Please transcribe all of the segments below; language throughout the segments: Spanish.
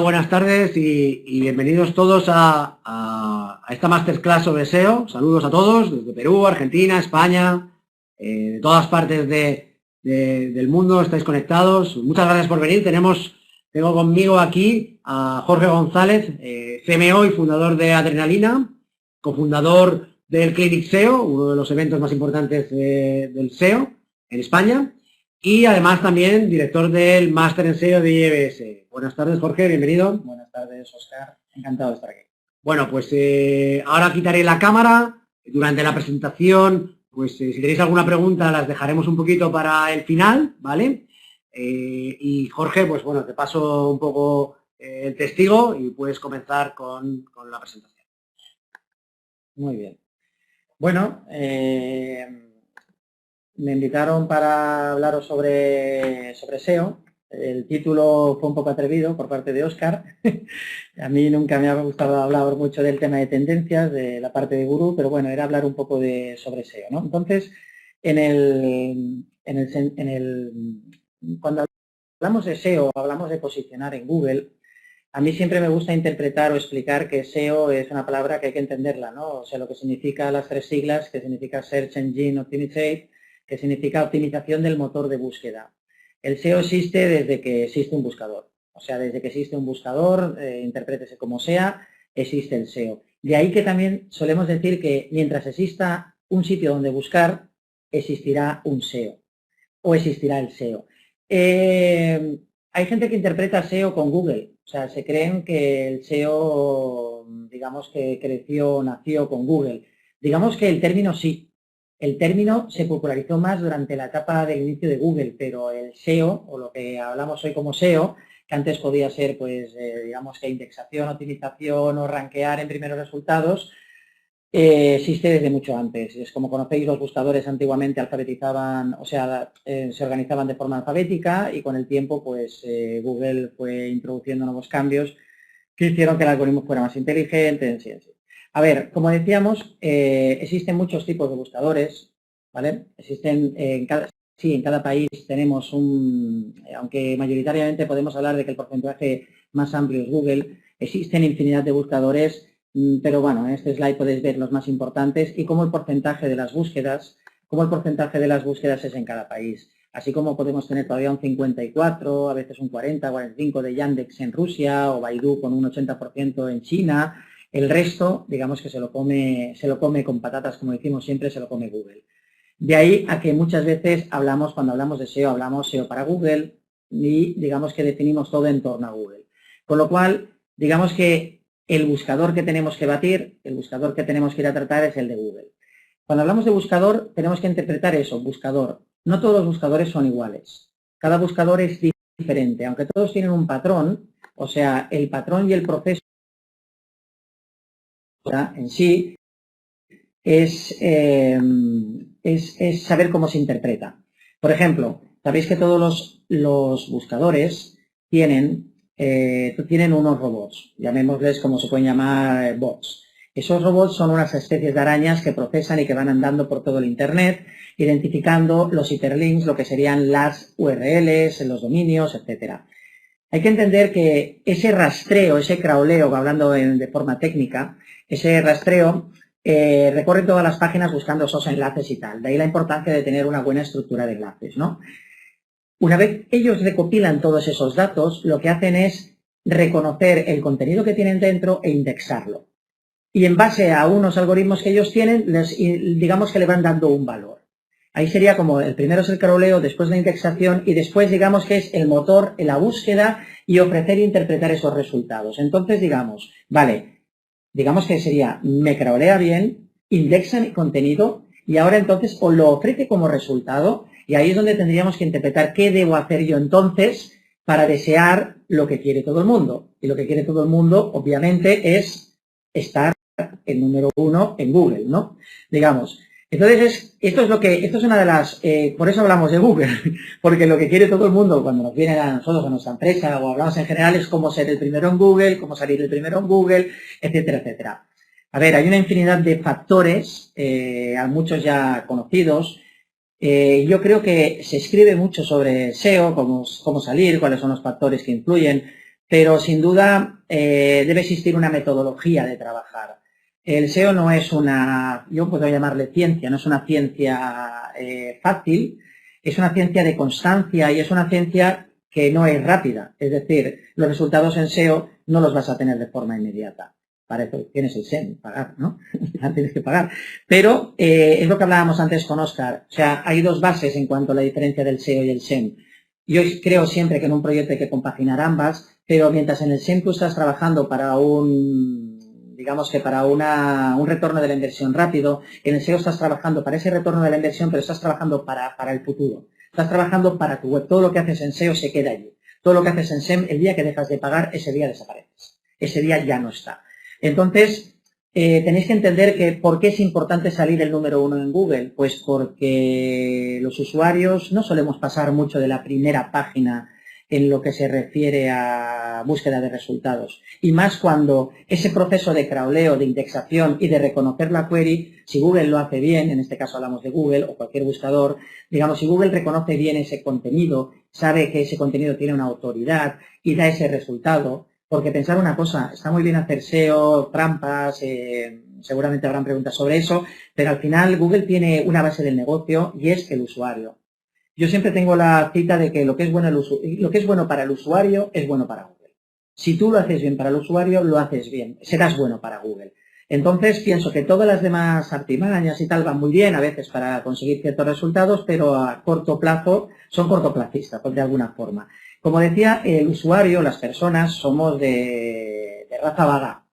Buenas tardes y bienvenidos todos a esta masterclass sobre SEO. Saludos a todos desde Perú, Argentina, España, de todas partes del mundo estáis conectados. Muchas gracias por venir. Tengo conmigo aquí a Jorge González, CMO y fundador de Adrenalina, cofundador del Clinic SEO, uno de los eventos más importantes del SEO en España. Y además también director del Máster en SEO de IEBS. Buenas tardes, Jorge, bienvenido. Buenas tardes, Óscar. Encantado de estar aquí. Bueno, pues ahora quitaré la cámara. Durante la presentación, pues si tenéis alguna pregunta las dejaremos un poquito para el final, ¿vale? Y Jorge, pues bueno, te paso un poco el testigo y puedes comenzar con la presentación. Muy bien. Bueno, me invitaron para hablaros sobre SEO. El título fue un poco atrevido por parte de Óscar. A mí nunca me ha gustado hablar mucho del tema de tendencias, de la parte de gurú, pero bueno, era hablar un poco sobre SEO, ¿no? Entonces, cuando hablamos de SEO, hablamos de posicionar en Google. A mí siempre me gusta interpretar o explicar que SEO es una palabra que hay que entenderla, ¿no? O sea, lo que significa las tres siglas, que significa Search Engine Optimization, que significa optimización del motor de búsqueda. El SEO existe desde que existe un buscador. O sea, desde que existe un buscador, interprétese como sea, existe el SEO. De ahí que también solemos decir que mientras exista un sitio donde buscar, existirá un SEO o existirá el SEO. Hay gente que interpreta SEO con Google. O sea, se creen que el SEO, digamos que nació con Google. Digamos que el término sí. El término se popularizó más durante la etapa del inicio de Google, pero el SEO, o lo que hablamos hoy como SEO, que antes podía ser, pues, digamos que indexación, optimización o rankear en primeros resultados, existe desde mucho antes. Es como conocéis, los buscadores antiguamente alfabetizaban, o sea, se organizaban de forma alfabética y con el tiempo, pues, Google fue introduciendo nuevos cambios que hicieron que el algoritmo fuera más inteligente, en sí. A ver, como decíamos, existen muchos tipos de buscadores, ¿vale? Existen en cada país tenemos aunque mayoritariamente podemos hablar de que el porcentaje más amplio es Google, existen infinidad de buscadores, pero bueno, en este slide podéis ver los más importantes y cómo el porcentaje de las búsquedas es en cada país. Así como podemos tener todavía un 54, a veces un 40, 45 de Yandex en Rusia o Baidu con un 80% en China. El resto, digamos que se lo come con patatas, como decimos siempre, se lo come Google. De ahí a que muchas veces cuando hablamos de SEO, hablamos SEO para Google y digamos que definimos todo en torno a Google. Con lo cual, digamos que el buscador que tenemos que batir, el buscador que tenemos que ir a tratar es el de Google. Cuando hablamos de buscador, tenemos que interpretar eso, buscador. No todos los buscadores son iguales. Cada buscador es diferente, aunque todos tienen un patrón, o sea, el patrón y el proceso en sí es saber cómo se interpreta. Por ejemplo, sabéis que todos los buscadores tienen unos robots, llamémosles como se pueden llamar bots. Esos robots son unas especies de arañas que procesan y que van andando por todo el Internet, identificando los hiperlinks, lo que serían las URLs, los dominios, etcétera. Hay que entender que ese rastreo, ese crawleo, hablando de forma técnica, ese rastreo recorre todas las páginas buscando esos enlaces y tal. De ahí la importancia de tener una buena estructura de enlaces, ¿no? Una vez ellos recopilan todos esos datos, lo que hacen es reconocer el contenido que tienen dentro e indexarlo. Y en base a unos algoritmos que ellos tienen, digamos que le van dando un valor. Ahí sería como el primero es el crawleo, después la indexación y después digamos que es el motor, la búsqueda y ofrecer e interpretar esos resultados. Entonces digamos, vale, digamos que sería, me crawlea bien, indexa mi contenido y ahora entonces os lo ofrece como resultado y ahí es donde tendríamos que interpretar qué debo hacer yo entonces para desear lo que quiere todo el mundo. Y lo que quiere todo el mundo, obviamente, es estar el número uno en Google, ¿no? Digamos. Entonces, esto es una de las, por eso hablamos de Google, porque lo que quiere todo el mundo cuando nos viene a nosotros, a nuestra empresa, o hablamos en general, es cómo ser el primero en Google, cómo salir el primero en Google, etcétera, etcétera. A ver, hay una infinidad de factores, a muchos ya conocidos. Yo creo que se escribe mucho sobre SEO, cómo salir, cuáles son los factores que influyen. pero sin duda debe existir una metodología de trabajar. El SEO no es una, yo puedo llamarle ciencia, no es una ciencia fácil, es una ciencia de constancia y es una ciencia que no es rápida. Es decir, los resultados en SEO no los vas a tener de forma inmediata. Para eso tienes el SEM, pagar, ¿no? Tienes que pagar. Pero es lo que hablábamos antes con Óscar. O sea, hay dos bases en cuanto a la diferencia del SEO y el SEM. Yo creo siempre que en un proyecto hay que compaginar ambas, pero mientras en el SEM tú estás trabajando para digamos que para un retorno de la inversión rápido, en el SEO estás trabajando para ese retorno de la inversión, pero estás trabajando para el futuro. Estás trabajando para tu web. Todo lo que haces en SEO se queda allí. Todo lo que haces en SEM, el día que dejas de pagar, ese día desapareces. Ese día ya no está. Entonces, tenéis que entender que ¿por qué es importante salir el número 1 en Google? Pues porque los usuarios no solemos pasar mucho de la primera página en lo que se refiere a búsqueda de resultados. Y más cuando ese proceso de crawleo, de indexación y de reconocer la query, si Google lo hace bien, en este caso hablamos de Google o cualquier buscador, digamos, si Google reconoce bien ese contenido, sabe que ese contenido tiene una autoridad y da ese resultado. Porque pensar una cosa, está muy bien hacer SEO, trampas, seguramente habrán preguntas sobre eso, pero al final Google tiene una base del negocio y es el usuario. Yo siempre tengo la cita de que lo que es bueno para el usuario es bueno para Google. Si tú lo haces bien para el usuario, lo haces bien, serás bueno para Google. Entonces pienso que todas las demás artimañas y tal van muy bien a veces para conseguir ciertos resultados, pero a corto plazo son cortoplacistas, pues de alguna forma. Como decía, el usuario, las personas, somos de raza vaga.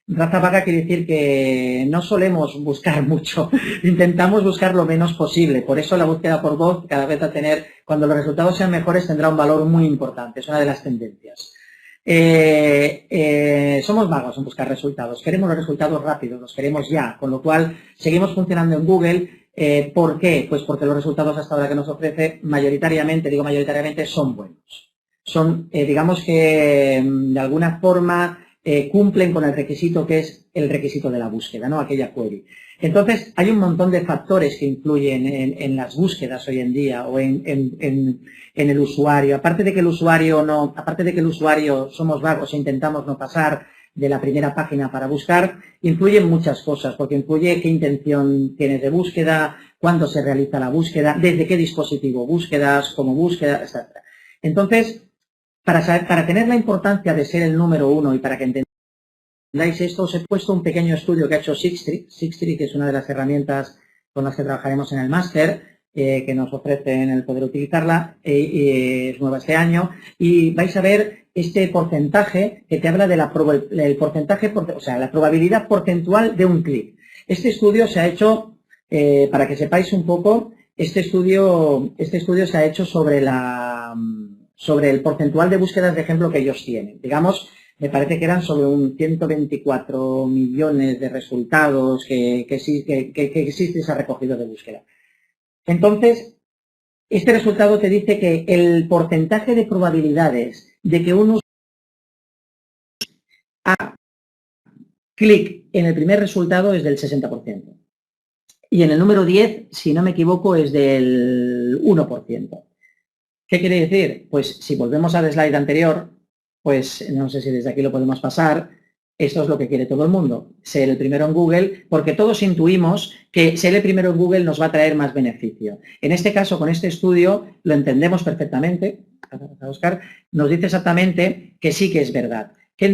Raza vaga quiere decir que no solemos buscar mucho, intentamos buscar lo menos posible. Por eso la búsqueda por voz cada vez va a tener, cuando los resultados sean mejores, tendrá un valor muy importante. Es una de las tendencias. Somos vagos en buscar resultados. Queremos los resultados rápidos, los queremos ya. Con lo cual, seguimos funcionando en Google. ¿Por qué? Pues porque los resultados hasta ahora que nos ofrece, mayoritariamente, son buenos. Son, digamos que de alguna forma cumplen con el requisito que es el requisito de la búsqueda, ¿no? Aquella query. Entonces, hay un montón de factores que influyen en las búsquedas hoy en día o en el usuario. Aparte de que el usuario somos vagos e intentamos no pasar de la primera página para buscar, influyen muchas cosas, porque influye qué intención tienes de búsqueda, cuándo se realiza la búsqueda, desde qué dispositivo búsquedas, cómo búsqueda, etc. Entonces, para tener la importancia de ser el número 1 y para que entendáis esto, os he puesto un pequeño estudio que ha hecho Sixtree, que es una de las herramientas con las que trabajaremos en el máster, que nos ofrecen el poder utilizarla, es nueva este año, y vais a ver este porcentaje que te habla de la probabilidad porcentual de un clic. Este estudio se ha hecho, para que sepáis un poco, este estudio se ha hecho sobre el porcentual de búsquedas de ejemplo que ellos tienen. Digamos, me parece que eran sobre un 124 millones de resultados que existe ese recogido de búsqueda. Entonces, este resultado te dice que el porcentaje de probabilidades de que uno haga clic en el primer resultado es del 60%. Y en el número 10, si no me equivoco, es del 1%. ¿Qué quiere decir? Pues si volvemos al slide anterior, pues no sé si desde aquí lo podemos pasar, esto es lo que quiere todo el mundo, ser el primero en Google, porque todos intuimos que ser el primero en Google nos va a traer más beneficio. En este caso, con este estudio, lo entendemos perfectamente, Óscar, nos dice exactamente que sí que es verdad. ¿Qué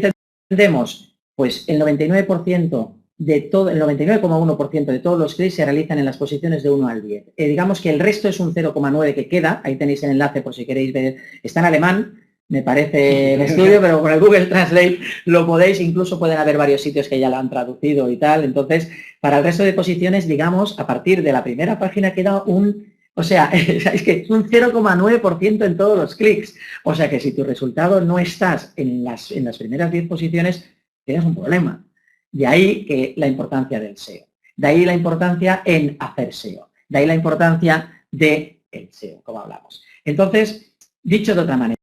entendemos? Pues el 99% de todo, el 99,1% de todos los clics se realizan en las posiciones de 1 al 10. Digamos que el resto es un 0,9 que queda, ahí tenéis el enlace por si queréis ver, está en alemán, me parece el estudio, pero con el Google Translate lo podéis, incluso pueden haber varios sitios que ya lo han traducido y tal. Entonces, para el resto de posiciones, digamos, a partir de la primera página queda es que es un 0,9% en todos los clics. O sea que si tu resultado no estás en las primeras 10 posiciones, tienes un problema. De ahí que la importancia del SEO. De ahí la importancia en hacer SEO. De ahí la importancia del SEO, como hablamos. Entonces, dicho de otra manera,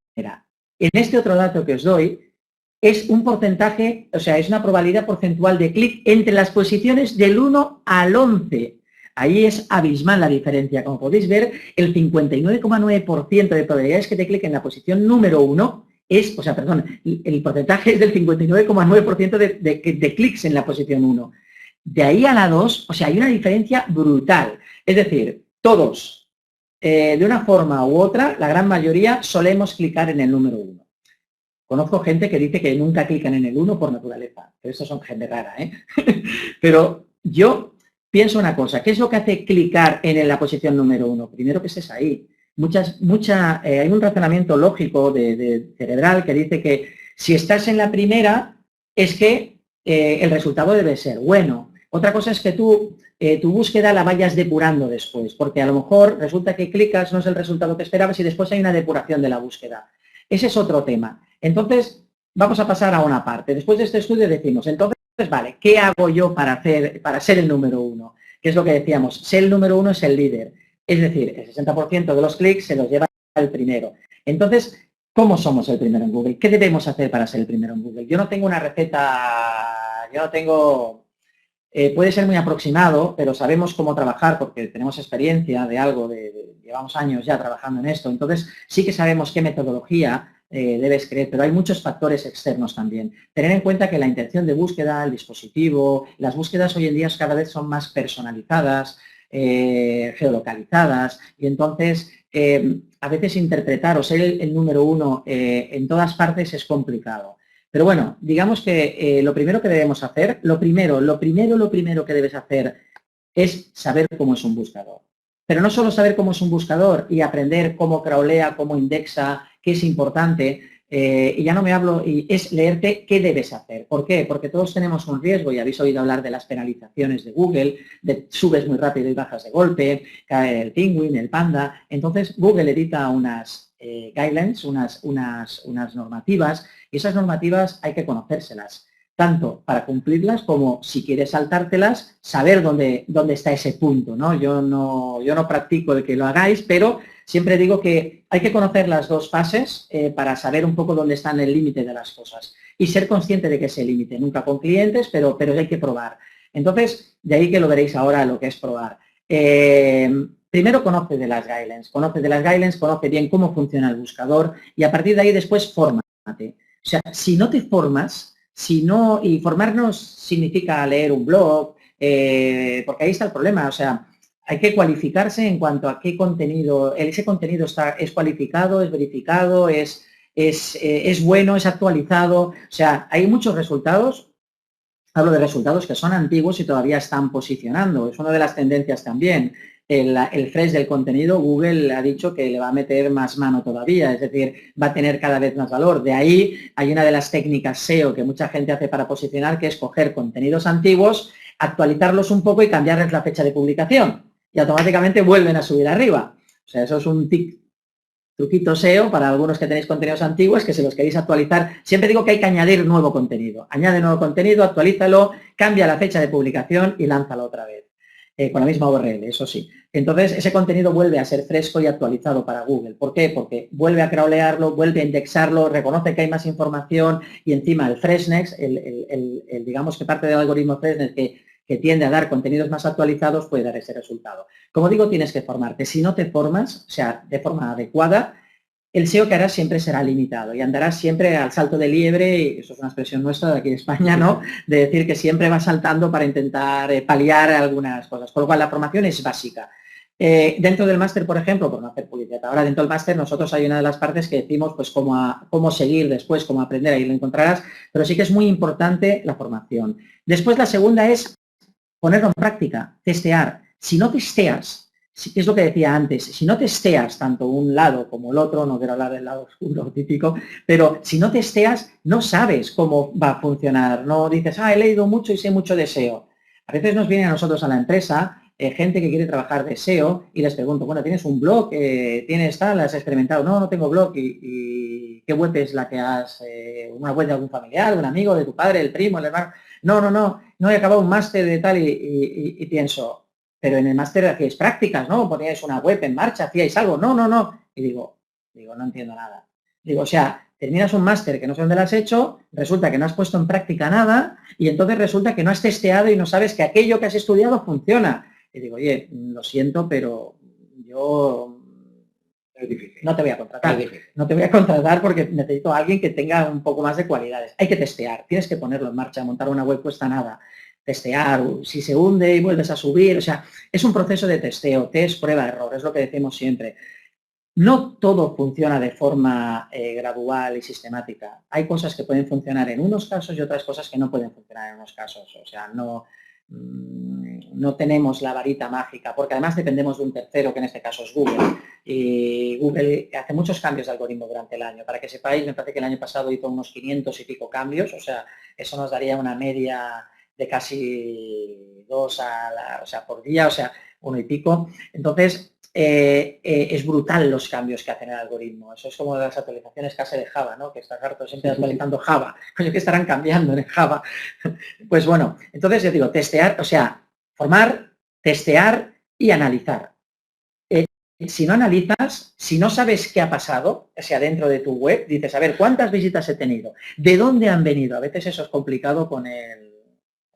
en este otro dato que os doy, es un porcentaje, o sea, es una probabilidad porcentual de clic entre las posiciones del 1 al 11. Ahí es abismal la diferencia. Como podéis ver, el 59,9% de probabilidades que te cliquen en la posición número 1 o sea, perdón, el porcentaje es del 59,9% de clics en la posición 1. De ahí a la 2, o sea, hay una diferencia brutal. Es decir, todos, de una forma u otra, la gran mayoría solemos clicar en el número 1. Conozco gente que dice que nunca clican en el 1 por naturaleza, pero eso son gente rara, ¿eh? Pero yo pienso una cosa, ¿qué es lo que hace clicar en la posición número 1? Primero que estés ahí. Hay un razonamiento lógico cerebral que dice que si estás en la primera es que el resultado debe ser bueno. Otra cosa es que tu búsqueda la vayas depurando después, porque a lo mejor resulta que clicas, no es el resultado que esperabas y después hay una depuración de la búsqueda. Ese es otro tema. Entonces, vamos a pasar a una parte. Después de este estudio decimos, entonces, vale, ¿qué hago yo para ser el número 1? ¿Qué es lo que decíamos? Ser el número 1 es el líder. Es decir, el 60% de los clics se los lleva el primero. Entonces, ¿cómo somos el primero en Google? ¿Qué debemos hacer para ser el primero en Google? Yo no tengo una receta, puede ser muy aproximado, pero sabemos cómo trabajar porque tenemos experiencia de algo, llevamos años ya trabajando en esto, entonces sí que sabemos qué metodología debes creer, pero hay muchos factores externos también. Tener en cuenta que la intención de búsqueda, el dispositivo, las búsquedas hoy en día cada vez son más personalizadas, geolocalizadas, y entonces a veces interpretar o ser el número 1 en todas partes es complicado. Pero bueno, digamos que lo primero que debemos hacer, lo primero que debes hacer es saber cómo es un buscador. Pero no solo saber cómo es un buscador y aprender cómo crawlea, cómo indexa, qué es importante, y ya no me hablo, y es leerte qué debes hacer. ¿Por qué? Porque todos tenemos un riesgo, y habéis oído hablar de las penalizaciones de Google, de subes muy rápido y bajas de golpe, cae el Penguin, el Panda. Entonces Google edita unas guidelines, unas normativas, y esas normativas hay que conocérselas, tanto para cumplirlas como, si quieres saltártelas, saber dónde está ese punto, ¿no? Yo no practico el que lo hagáis, pero siempre digo que hay que conocer las dos fases para saber un poco dónde está el límite de las cosas y ser consciente de que ese límite, nunca con clientes, pero hay que probar. Entonces, de ahí que lo veréis ahora lo que es probar. Primero conoce de las guidelines, conoce bien cómo funciona el buscador y a partir de ahí después fórmate. O sea, si no te formas, y formarnos significa leer un blog, porque ahí está el problema, o sea, hay que cualificarse en cuanto a qué contenido, ese contenido es cualificado, es verificado, es bueno, es actualizado, o sea, hay muchos resultados, hablo de resultados que son antiguos y todavía están posicionando, es una de las tendencias también. El fresh del contenido, Google ha dicho que le va a meter más mano todavía, es decir, va a tener cada vez más valor. De ahí hay una de las técnicas SEO que mucha gente hace para posicionar, que es coger contenidos antiguos, actualizarlos un poco y cambiarles la fecha de publicación. Y automáticamente vuelven a subir arriba. O sea, eso es un truquito SEO para algunos que tenéis contenidos antiguos, que si los queréis actualizar, siempre digo que hay que añadir nuevo contenido. Añade nuevo contenido, actualízalo, cambia la fecha de publicación y lánzalo otra vez. Con la misma URL, eso sí. Entonces, ese contenido vuelve a ser fresco y actualizado para Google. ¿Por qué? Porque vuelve a crawlearlo, vuelve a indexarlo, reconoce que hay más información y encima el freshness, digamos que parte del algoritmo freshness que tiende a dar contenidos más actualizados puede dar ese resultado. Como digo, tienes que formarte. Si no te formas, o sea, de forma adecuada, el SEO que harás siempre será limitado y andarás siempre al salto de liebre, y eso es una expresión nuestra de aquí de España, ¿no? De decir que siempre vas saltando para intentar paliar algunas cosas. Por lo cual, la formación es básica. Dentro del máster, por ejemplo, por no hacer publicidad, ahora dentro del máster nosotros hay una de las partes que decimos pues cómo seguir después, cómo aprender, ahí lo encontrarás, pero sí que es muy importante la formación. Después, la segunda es ponerlo en práctica, testear. Si no testeas, es lo que decía antes, si no testeas tanto un lado como el otro, no quiero hablar del lado oscuro típico, pero si no testeas, no sabes cómo va a funcionar. No dices, he leído mucho y sé mucho de SEO. A veces nos viene a nosotros a la empresa gente que quiere trabajar de SEO y les pregunto, bueno, ¿tienes un blog? ¿Tienes tal? ¿Has experimentado? No tengo blog. ¿Y qué web es la que has? ¿Una web de algún familiar, de un amigo, de tu padre, el primo, el hermano? No he acabado un máster de tal y pienso, pero en el máster hacíais prácticas, ¿no? Poníais una web en marcha, hacíais algo. No. Y digo, no entiendo nada. Digo, o sea, terminas un máster que no sé dónde lo has hecho, resulta que no has puesto en práctica nada y entonces resulta que no has testeado y no sabes que aquello que has estudiado funciona. Y digo, oye, lo siento, pero yo Es difícil. No te voy a contratar. Es difícil. No te voy a contratar porque necesito a alguien que tenga un poco más de cualidades. Hay que testear, tienes que ponerlo en marcha, montar una web cuesta nada. Testear, si se hunde y vuelves a subir, o sea, es un proceso de testeo, test, prueba, error, es lo que decimos siempre. No todo funciona de forma gradual y sistemática. Hay cosas que pueden funcionar en unos casos y otras cosas que no pueden funcionar en unos casos. O sea, no tenemos la varita mágica, porque además dependemos de un tercero, que en este caso es Google. Y Google hace muchos cambios de algoritmo durante el año. Para que sepáis, me parece que el año pasado hizo unos 500 y pico cambios. O sea, eso nos daría una media de casi 2 por día, o sea, 1 y pico. Entonces, es brutal los cambios que hacen el algoritmo. Eso es como las actualizaciones que hace de Java, ¿no? Que estás harto siempre actualizando Java. Coño, ¿qué estarán cambiando en Java? Pues bueno, entonces yo digo, testear, o sea, formar, testear y analizar. Si no analizas, si no sabes qué ha pasado, o sea, dentro de tu web, dices, a ver, ¿cuántas visitas he tenido? ¿De dónde han venido? A veces eso es complicado con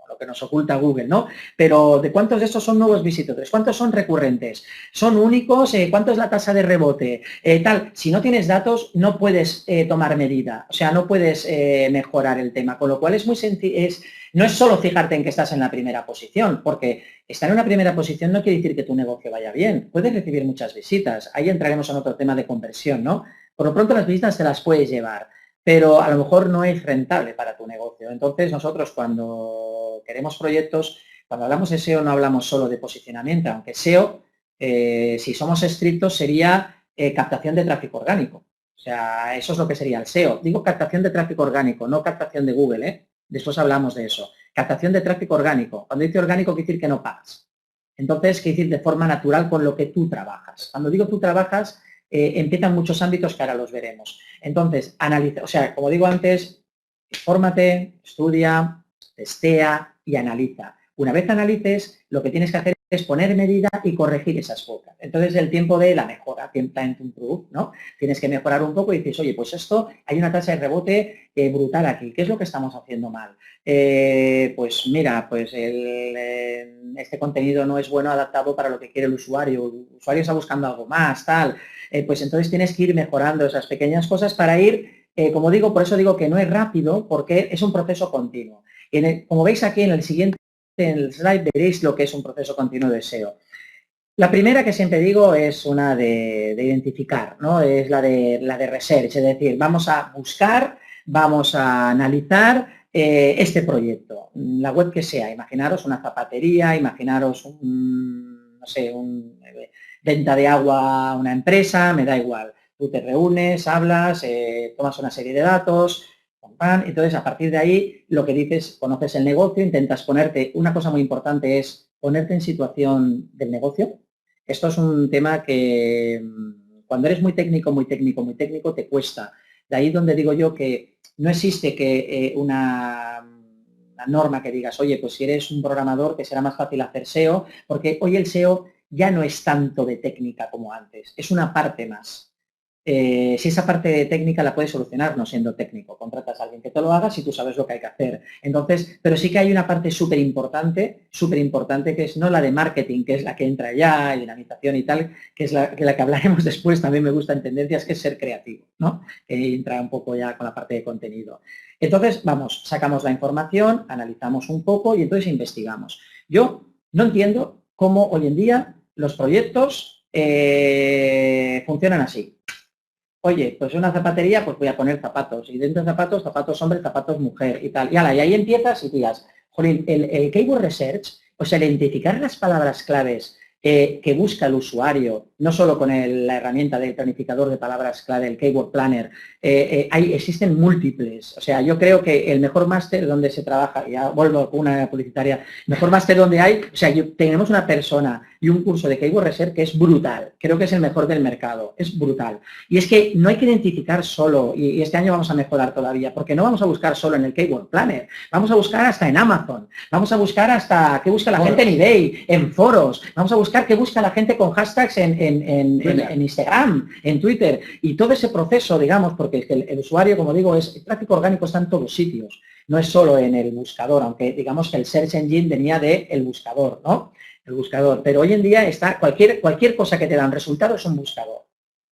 lo que nos oculta Google, ¿no? Pero ¿de cuántos de estos son nuevos visitadores? ¿Cuántos son recurrentes? ¿Son únicos? ¿Cuánto es la tasa de rebote? Tal. Si no tienes datos, no puedes tomar medida, o sea, no puedes mejorar el tema, con lo cual es muy sencillo, no es solo fijarte en que estás en la primera posición, porque estar en una primera posición no quiere decir que tu negocio vaya bien. Puedes recibir muchas visitas, ahí entraremos en otro tema de conversión, ¿no? Por lo pronto las visitas te las puedes llevar, pero a lo mejor no es rentable para tu negocio. Entonces nosotros cuando queremos proyectos, cuando hablamos de SEO no hablamos solo de posicionamiento, aunque SEO, si somos estrictos, sería captación de tráfico orgánico. O sea, eso es lo que sería el SEO. Digo captación de tráfico orgánico, no captación de Google, ¿eh? Después hablamos de eso. Captación de tráfico orgánico. Cuando dice orgánico quiere decir que no pagas. Entonces, quiere decir de forma natural con lo que tú trabajas. Cuando digo tú trabajas, empiezan muchos ámbitos que ahora los veremos. Entonces, analiza, o sea, como digo antes, fórmate, estudia, testea y analiza. Una vez analices, lo que tienes que hacer es poner medida y corregir esas pocas. Entonces, el tiempo de la mejora, time to improve, ¿no? Tienes que mejorar un poco y dices, oye, pues esto, hay una tasa de rebote brutal aquí. ¿Qué es lo que estamos haciendo mal? Pues mira, pues este contenido no es bueno adaptado para lo que quiere el usuario. El usuario está buscando algo más, tal. Pues entonces tienes que ir mejorando esas pequeñas cosas para ir, como digo, por eso digo que no es rápido, porque es un proceso continuo. Como veis aquí en el siguiente, en el slide, veréis lo que es un proceso continuo de SEO. La primera que siempre digo es una de identificar, ¿no? Es la de research, es decir, vamos a buscar, vamos a analizar este proyecto, la web que sea. Imaginaros una zapatería, imaginaros venta de agua a una empresa, me da igual. Tú te reúnes, hablas, tomas una serie de datos, entonces a partir de ahí lo que dices, conoces el negocio, intentas ponerte, una cosa muy importante es ponerte en situación del negocio. Esto es un tema que cuando eres muy técnico, te cuesta. De ahí donde digo yo que no existe que una norma que digas, oye, pues si eres un programador que será más fácil hacer SEO, porque hoy el SEO ya no es tanto de técnica como antes, es una parte más. Si esa parte técnica la puedes solucionar no siendo técnico, contratas a alguien que te lo haga si tú sabes lo que hay que hacer. Entonces, pero sí que hay una parte súper importante, que es no la de marketing, que es la que entra ya, y dinamización y tal, que es la que hablaremos después, también me gusta en tendencias, que es ser creativo, ¿no? Que entra un poco ya con la parte de contenido. Entonces, vamos, sacamos la información, analizamos un poco y entonces investigamos. Yo no entiendo cómo hoy en día los proyectos funcionan así. Oye, pues una zapatería, pues voy a poner zapatos. Y dentro de zapatos, zapatos hombre, zapatos mujer y tal. Y ahí empiezas y digas, jolín, el keyword research, o sea, el identificar las palabras claves que busca el usuario, no solo con la herramienta del planificador de palabras clave, el Keyword Planner, existen múltiples. O sea, yo creo que el mejor máster donde se trabaja, ya vuelvo con una publicitaria, mejor máster donde hay, o sea, tenemos una persona y un curso de Keyword Research que es brutal. Creo que es el mejor del mercado, es brutal. Y es que no hay que identificar solo, y este año vamos a mejorar todavía, porque no vamos a buscar solo en el Keyword Planner, vamos a buscar hasta en Amazon, vamos a buscar hasta qué busca la gente en eBay, en foros, vamos a buscar qué busca la gente con hashtags en Instagram, en Twitter, y todo ese proceso, digamos, porque el usuario, como digo, el tráfico orgánico está en todos sitios, no es solo en el buscador, aunque digamos que el Search Engine venía del buscador, ¿no? El buscador, pero hoy en día está cualquier cosa que te da un resultado es un buscador.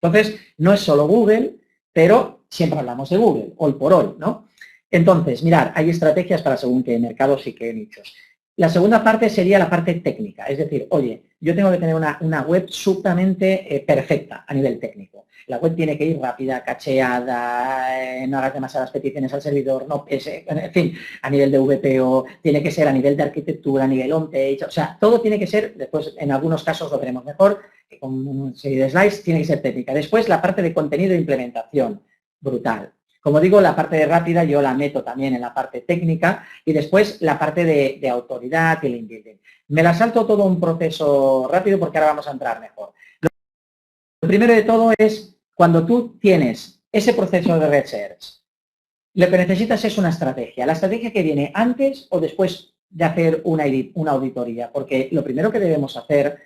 Entonces, no es solo Google, pero siempre hablamos de Google, hoy por hoy, ¿no? Entonces, mirad, hay estrategias para según qué mercados y qué nichos. La segunda parte sería la parte técnica, es decir, oye, yo tengo que tener una web sumamente perfecta a nivel técnico. La web tiene que ir rápida, cacheada, no hagas demasiadas peticiones al servidor, no pese, en fin, a nivel de VPO, tiene que ser a nivel de arquitectura, a nivel on-page, o sea, todo tiene que ser, después en algunos casos lo veremos mejor, con una serie de slides, tiene que ser técnica. Después la parte de contenido e implementación, brutal. Como digo, la parte de rápida yo la meto también en la parte técnica y después la parte de autoridad y link building. Me la salto todo un proceso rápido porque ahora vamos a entrar mejor. Lo primero de todo es cuando tú tienes ese proceso de research, lo que necesitas es una estrategia. La estrategia que viene antes o después de hacer una auditoría, porque lo primero que debemos hacer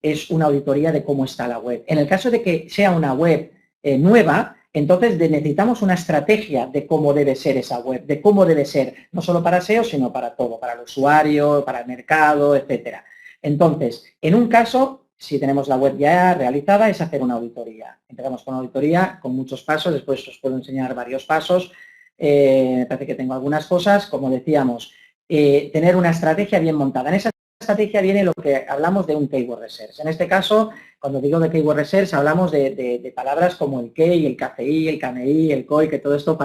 es una auditoría de cómo está la web. En el caso de que sea una web nueva, entonces necesitamos una estrategia de cómo debe ser esa web, de cómo debe ser, no solo para SEO, sino para todo, para el usuario, para el mercado, etcétera. Entonces, en un caso, si tenemos la web ya realizada, es hacer una auditoría. Empezamos con una auditoría, con muchos pasos, después os puedo enseñar varios pasos. Me parece que tengo algunas cosas, como decíamos, tener una estrategia bien montada. En esa estrategia viene lo que hablamos de un keyword research. En este caso, cuando digo de keyword research, hablamos de palabras como el key, el KCI, el KMI, el COI, que todo esto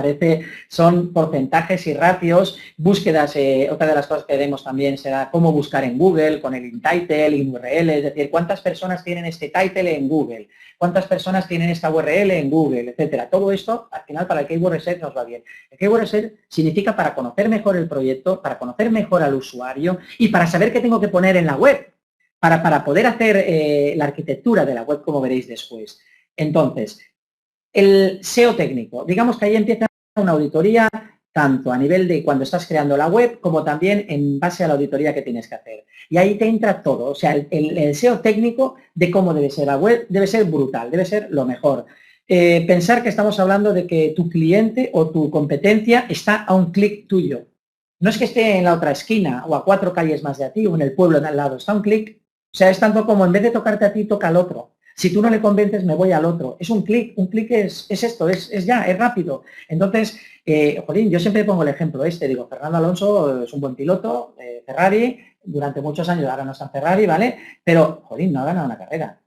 son porcentajes y ratios, búsquedas. Otra de las cosas que veremos también será cómo buscar en Google, con el in-title, in-URL, es decir, cuántas personas tienen este title en Google, cuántas personas tienen esta URL en Google, etcétera. Todo esto, al final, para el keyword research nos va bien. El keyword research significa para conocer mejor el proyecto, para conocer mejor al usuario y para saber qué tengo que poner en la web, para poder hacer la arquitectura de la web, como veréis después. Entonces, el SEO técnico, digamos que ahí empieza una auditoría tanto a nivel de cuando estás creando la web, como también en base a la auditoría que tienes que hacer. Y ahí te entra todo, o sea, el SEO técnico de cómo debe ser la web debe ser brutal, debe ser lo mejor. Pensar que estamos hablando de que tu cliente o tu competencia está a un clic tuyo. No es que esté en la otra esquina o a 4 calles más de ti o en el pueblo de al lado, está a un clic. O sea, es tanto como en vez de tocarte a ti, toca al otro. Si tú no le convences, me voy al otro. Es un clic es esto, es ya, es rápido. Entonces, jolín, yo siempre pongo el ejemplo digo, Fernando Alonso es un buen piloto, Ferrari, durante muchos años, ahora no está en Ferrari, ¿vale? Pero, jolín, no ha ganado una carrera.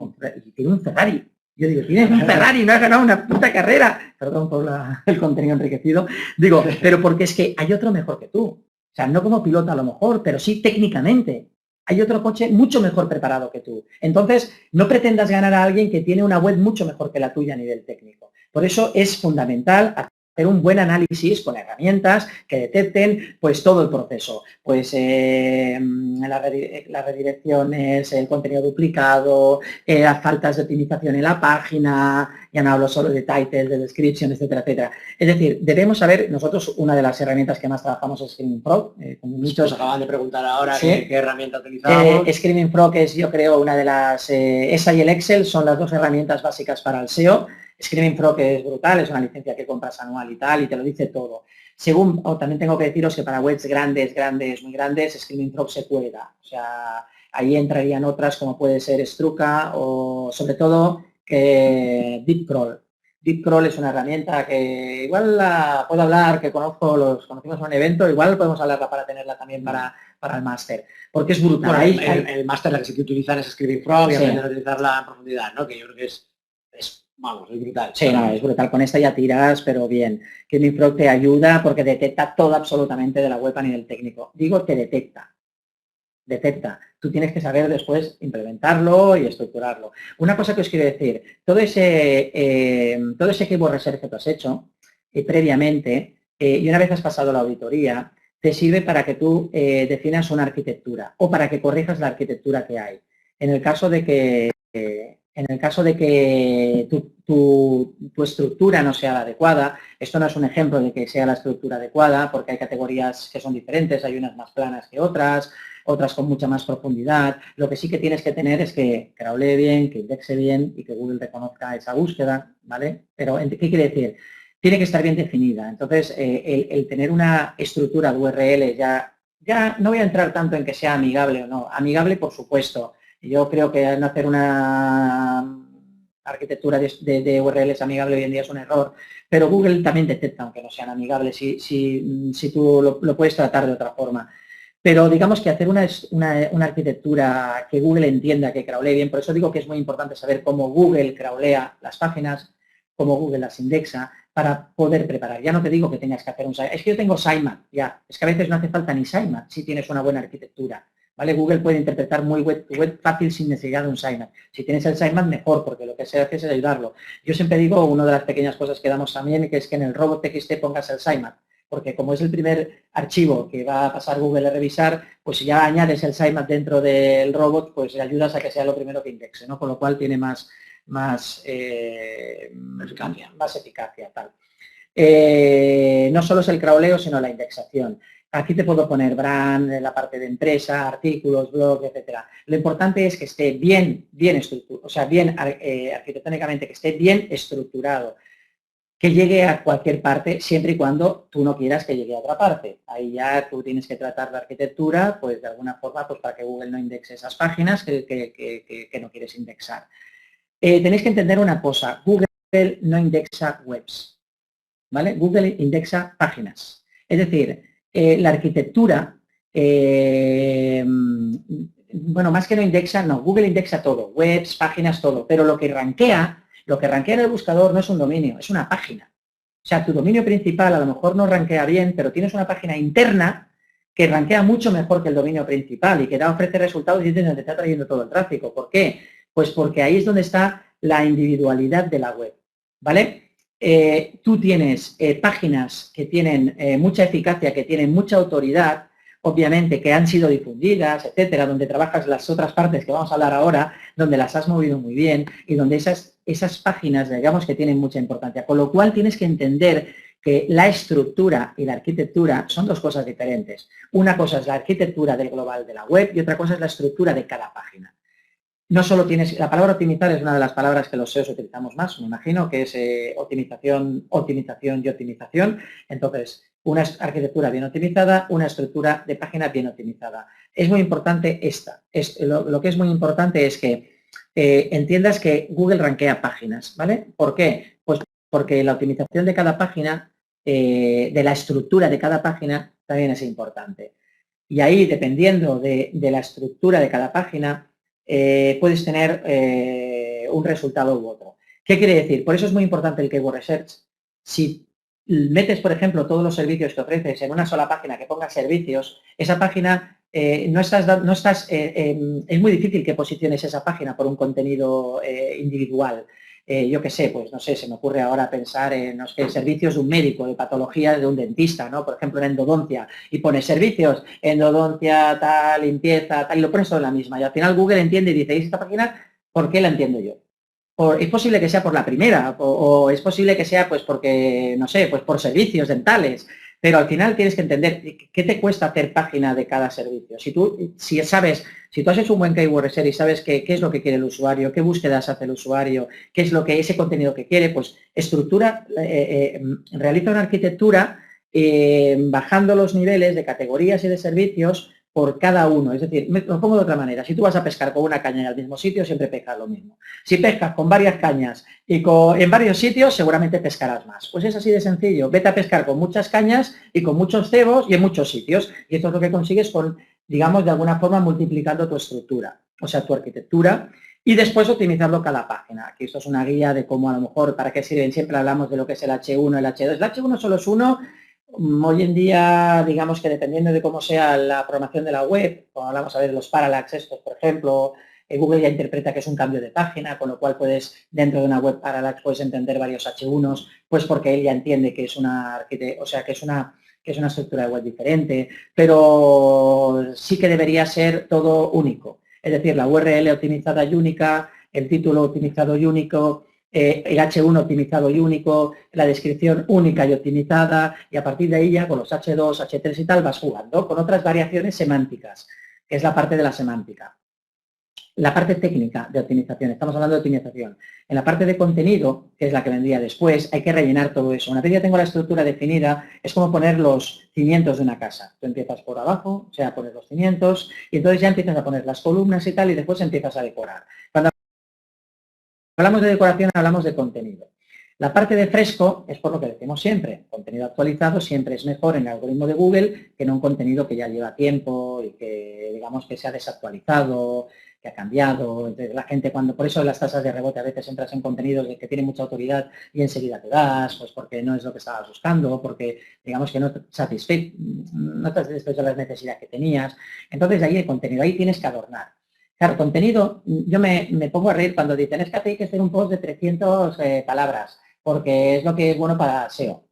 Tiene un Ferrari. Yo digo, tienes un Ferrari, no has ganado una puta carrera. Perdón por el contenido enriquecido. Digo, pero porque es que hay otro mejor que tú. O sea, no como piloto a lo mejor, pero sí técnicamente. Hay otro coche mucho mejor preparado que tú. Entonces, no pretendas ganar a alguien que tiene una web mucho mejor que la tuya a nivel técnico. Por eso es fundamental hacer un buen análisis con herramientas que detecten pues todo el proceso, pues las redirecciones, el contenido duplicado, las faltas de optimización en la página, ya no hablo solo de title, de description, etcétera, etcétera. Es decir, debemos saber, nosotros una de las herramientas que más trabajamos es Screaming Frog, como muchos acaban de preguntar ahora ¿sí? qué herramienta utilizamos. Screaming Frog es, yo creo, una de las, esa y el Excel son las dos herramientas básicas para el SEO. Screaming Frog es brutal, es una licencia que compras anual y tal, y te lo dice todo. También tengo que deciros que para webs grandes, muy grandes, Screaming Frog se cuelga. O sea, ahí entrarían otras como puede ser Struka o sobre todo DeepCrawl. DeepCrawl es una herramienta que igual la puedo hablar, que los conocimos en un evento, igual podemos hablarla para tenerla también para el máster, porque es brutal. Bueno, el máster la que sí que utilizan es Screaming Frog y aprender a utilizarla en profundidad, ¿no? Que yo creo que es brutal. Sí, no, es brutal. Con esta ya tiras, pero bien. Screaming Frog te ayuda porque detecta todo absolutamente de la web a nivel técnico. Digo que detecta. Tú tienes que saber después implementarlo y estructurarlo. Una cosa que os quiero decir, todo ese keyword research que tú has hecho previamente, y una vez has pasado la auditoría, te sirve para que tú definas una arquitectura o para que corrijas la arquitectura que hay. En el caso de que tu estructura no sea la adecuada, esto no es un ejemplo de que sea la estructura adecuada, porque hay categorías que son diferentes, hay unas más planas que otras con mucha más profundidad. Lo que sí que tienes que tener es que crawlee bien, que indexe bien y que Google reconozca esa búsqueda, ¿vale? Pero, ¿qué quiere decir? Tiene que estar bien definida. Entonces, el tener una estructura de URL ya no voy a entrar tanto en que sea amigable o no. Amigable, por supuesto. Yo creo que no hacer una arquitectura de URLs amigable hoy en día es un error, pero Google también detecta, aunque no sean amigables, si tú lo puedes tratar de otra forma. Pero digamos que hacer una arquitectura que Google entienda, que crawlee bien, por eso digo que es muy importante saber cómo Google crawlea las páginas, cómo Google las indexa, para poder preparar. Ya no te digo que tengas que hacer un sitemap. Es que yo tengo sitemap, ya. Es que a veces no hace falta ni sitemap si tienes una buena arquitectura. ¿Vale? Google puede interpretar muy web fácil sin necesidad de un sitemap. Si tienes el sitemap, mejor, porque lo que se hace es ayudarlo. Yo siempre digo, una de las pequeñas cosas que damos también, que es que en el robot.txt pongas el sitemap, porque como es el primer archivo que va a pasar Google a revisar, pues si ya añades el sitemap dentro del robot, pues le ayudas a que sea lo primero que indexe, ¿no? Con lo cual tiene más eficacia. Tal. No solo es el crawleo, sino la indexación. Aquí te puedo poner brand, la parte de empresa, artículos, blog, etcétera. Lo importante es que esté bien estructurado, o sea, bien arquitectónicamente, que esté bien estructurado, que llegue a cualquier parte, siempre y cuando tú no quieras que llegue a otra parte. Ahí ya tú tienes que tratar la arquitectura, pues de alguna forma, pues para que Google no indexe esas páginas que no quieres indexar. Tenéis que entender una cosa, Google no indexa webs, ¿vale? Google indexa páginas. Es decir, la arquitectura, bueno, más que no indexa, no, Google indexa todo, webs, páginas, todo, pero lo que rankea en el buscador no es un dominio, es una página. O sea, tu dominio principal a lo mejor no rankea bien, pero tienes una página interna que rankea mucho mejor que el dominio principal y que ofrece resultados y es donde te está trayendo todo el tráfico. ¿Por qué? Pues porque ahí es donde está la individualidad de la web, ¿vale? Tú tienes páginas que tienen mucha eficacia, que tienen mucha autoridad, obviamente que han sido difundidas, etcétera, donde trabajas las otras partes que vamos a hablar ahora, donde las has movido muy bien y donde esas páginas, digamos, que tienen mucha importancia. Con lo cual tienes que entender que la estructura y la arquitectura son dos cosas diferentes. Una cosa es la arquitectura del global de la web y otra cosa es la estructura de cada página. No solo tienes, la palabra optimizar es una de las palabras que los SEOs utilizamos más, me imagino, que es optimización y optimización. Entonces, una arquitectura bien optimizada, una estructura de página bien optimizada. Es muy importante lo que es muy importante es que entiendas que Google rankea páginas, ¿vale? ¿Por qué? Pues porque la optimización de cada página, de la estructura de cada página, también es importante. Y ahí, dependiendo de la estructura de cada página, puedes tener un resultado u otro. ¿Qué quiere decir? Por eso es muy importante el Keyword Research. Si metes, por ejemplo, todos los servicios que ofreces en una sola página que ponga servicios, esa página es muy difícil que posiciones esa página por un contenido individual. Yo qué sé, pues no sé, se me ocurre ahora pensar en servicios de un médico, de patología de un dentista, ¿no? Por ejemplo, en endodoncia, y pones servicios, endodoncia, tal, limpieza, tal, y lo pones todo en la misma. Y al final Google entiende y dice, ¿y esta página por qué la entiendo yo? Es posible que sea por la primera, o es posible que sea pues porque, no sé, pues por servicios dentales, pero al final tienes que entender qué te cuesta hacer página de cada servicio. Si tú has hecho un buen keyword research y sabes qué es lo que quiere el usuario, qué búsquedas hace el usuario, qué es lo que ese contenido que quiere, pues realiza una arquitectura bajando los niveles de categorías y de servicios por cada uno. Es decir, lo pongo de otra manera. Si tú vas a pescar con una caña en el mismo sitio, siempre pescas lo mismo. Si pescas con varias cañas y en varios sitios, seguramente pescarás más. Pues es así de sencillo. Vete a pescar con muchas cañas y con muchos cebos y en muchos sitios. Y esto es lo que consigues con, digamos, de alguna forma multiplicando tu estructura, o sea, tu arquitectura, y después optimizarlo cada página. Aquí esto es una guía de cómo a lo mejor, para qué sirven. Siempre hablamos de lo que es el H1, el H2. El H1 solo es uno. Hoy en día, digamos que dependiendo de cómo sea la programación de la web, cuando hablamos a ver de los parallax estos, por ejemplo, Google ya interpreta que es un cambio de página, con lo cual puedes, dentro de una web parallax, puedes entender varios H1s, pues porque él ya entiende que es una estructura de web diferente, pero sí que debería ser todo único. Es decir, la URL optimizada y única, el título optimizado y único, el H1 optimizado y único, la descripción única y optimizada, y a partir de ahí ya con los H2, H3 y tal vas jugando con otras variaciones semánticas, que es la parte de la semántica. La parte técnica de optimización, estamos hablando de optimización. En la parte de contenido, que es la que vendría después, hay que rellenar todo eso. Una vez ya tengo la estructura definida, es como poner los cimientos de una casa. Tú empiezas por abajo, o sea, pones los cimientos, y entonces ya empiezas a poner las columnas y tal, y después empiezas a decorar. Cuando hablamos de decoración, hablamos de contenido. La parte de fresco es por lo que decimos siempre. Contenido actualizado siempre es mejor en el algoritmo de Google que no un contenido que ya lleva tiempo y que, digamos, que se ha desactualizado, que ha cambiado. Entonces, la gente por eso las tasas de rebote a veces entras en contenidos que tienen mucha autoridad y enseguida te das, pues porque no es lo que estabas buscando, porque digamos que no te satisfecho las necesidades que tenías. Entonces ahí el contenido, ahí tienes que adornar. Claro, contenido, yo me pongo a reír cuando dicen es que hay que hacer un post de 300 palabras, porque es lo que es bueno para SEO.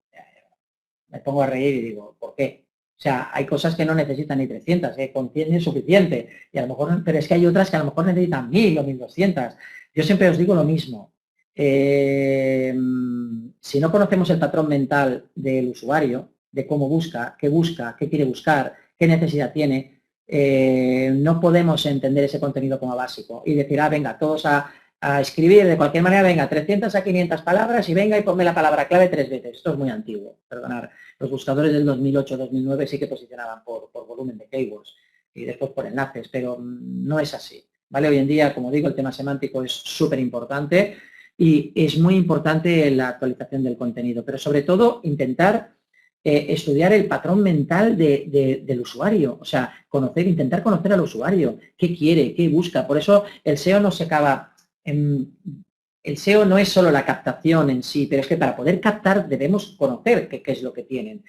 Me pongo a reír y digo, ¿por qué? O sea, hay cosas que no necesitan ni 300, contiene suficiente, y a lo mejor, pero es que hay otras que a lo mejor necesitan 1000 o 1200. Yo siempre os digo lo mismo. Si no conocemos el patrón mental del usuario, de cómo busca, qué quiere buscar, qué necesidad tiene, no podemos entender ese contenido como básico y decir, venga, todos a escribir de cualquier manera, venga, 300 a 500 palabras y venga y ponme la palabra clave 3 veces. Esto es muy antiguo, perdonad. Los buscadores del 2008-2009 sí que posicionaban por volumen de keywords y después por enlaces, pero no es así, ¿vale? Hoy en día, como digo, el tema semántico es súper importante y es muy importante la actualización del contenido, pero sobre todo intentar estudiar el patrón mental del usuario, o sea, intentar conocer al usuario, qué quiere, qué busca. Por eso el SEO no se acaba... El SEO no es solo la captación en sí, pero es que para poder captar debemos conocer qué es lo que tienen,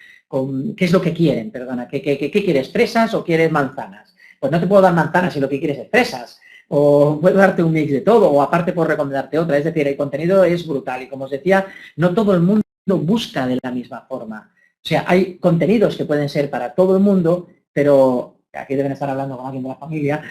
qué es lo que quieren, perdona, ¿qué quieres, fresas o quieres manzanas? Pues no te puedo dar manzanas si lo que quieres es fresas, o puedo darte un mix de todo, o aparte puedo recomendarte otra. Es decir, el contenido es brutal y como os decía, no todo el mundo busca de la misma forma. O sea, hay contenidos que pueden ser para todo el mundo, pero aquí deben estar hablando con alguien de la familia,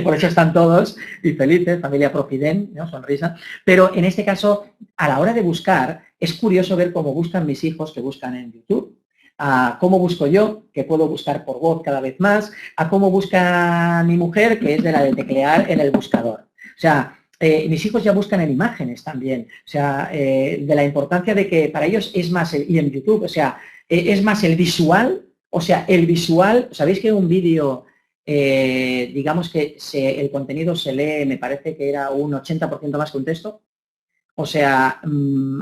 por eso están todos y felices, familia Profiden, ¿no? Sonrisa. Pero en este caso, a la hora de buscar, es curioso ver cómo buscan mis hijos que buscan en YouTube, a cómo busco yo, que puedo buscar por voz cada vez más, a cómo busca mi mujer, que es de la de teclear en el buscador. O sea, mis hijos ya buscan en imágenes también, o sea, de la importancia de que para ellos es más, y en YouTube, o sea, es más el visual. O sea, el visual, ¿sabéis que un vídeo, digamos que el contenido se lee, me parece que era un 80% más que un texto? O sea,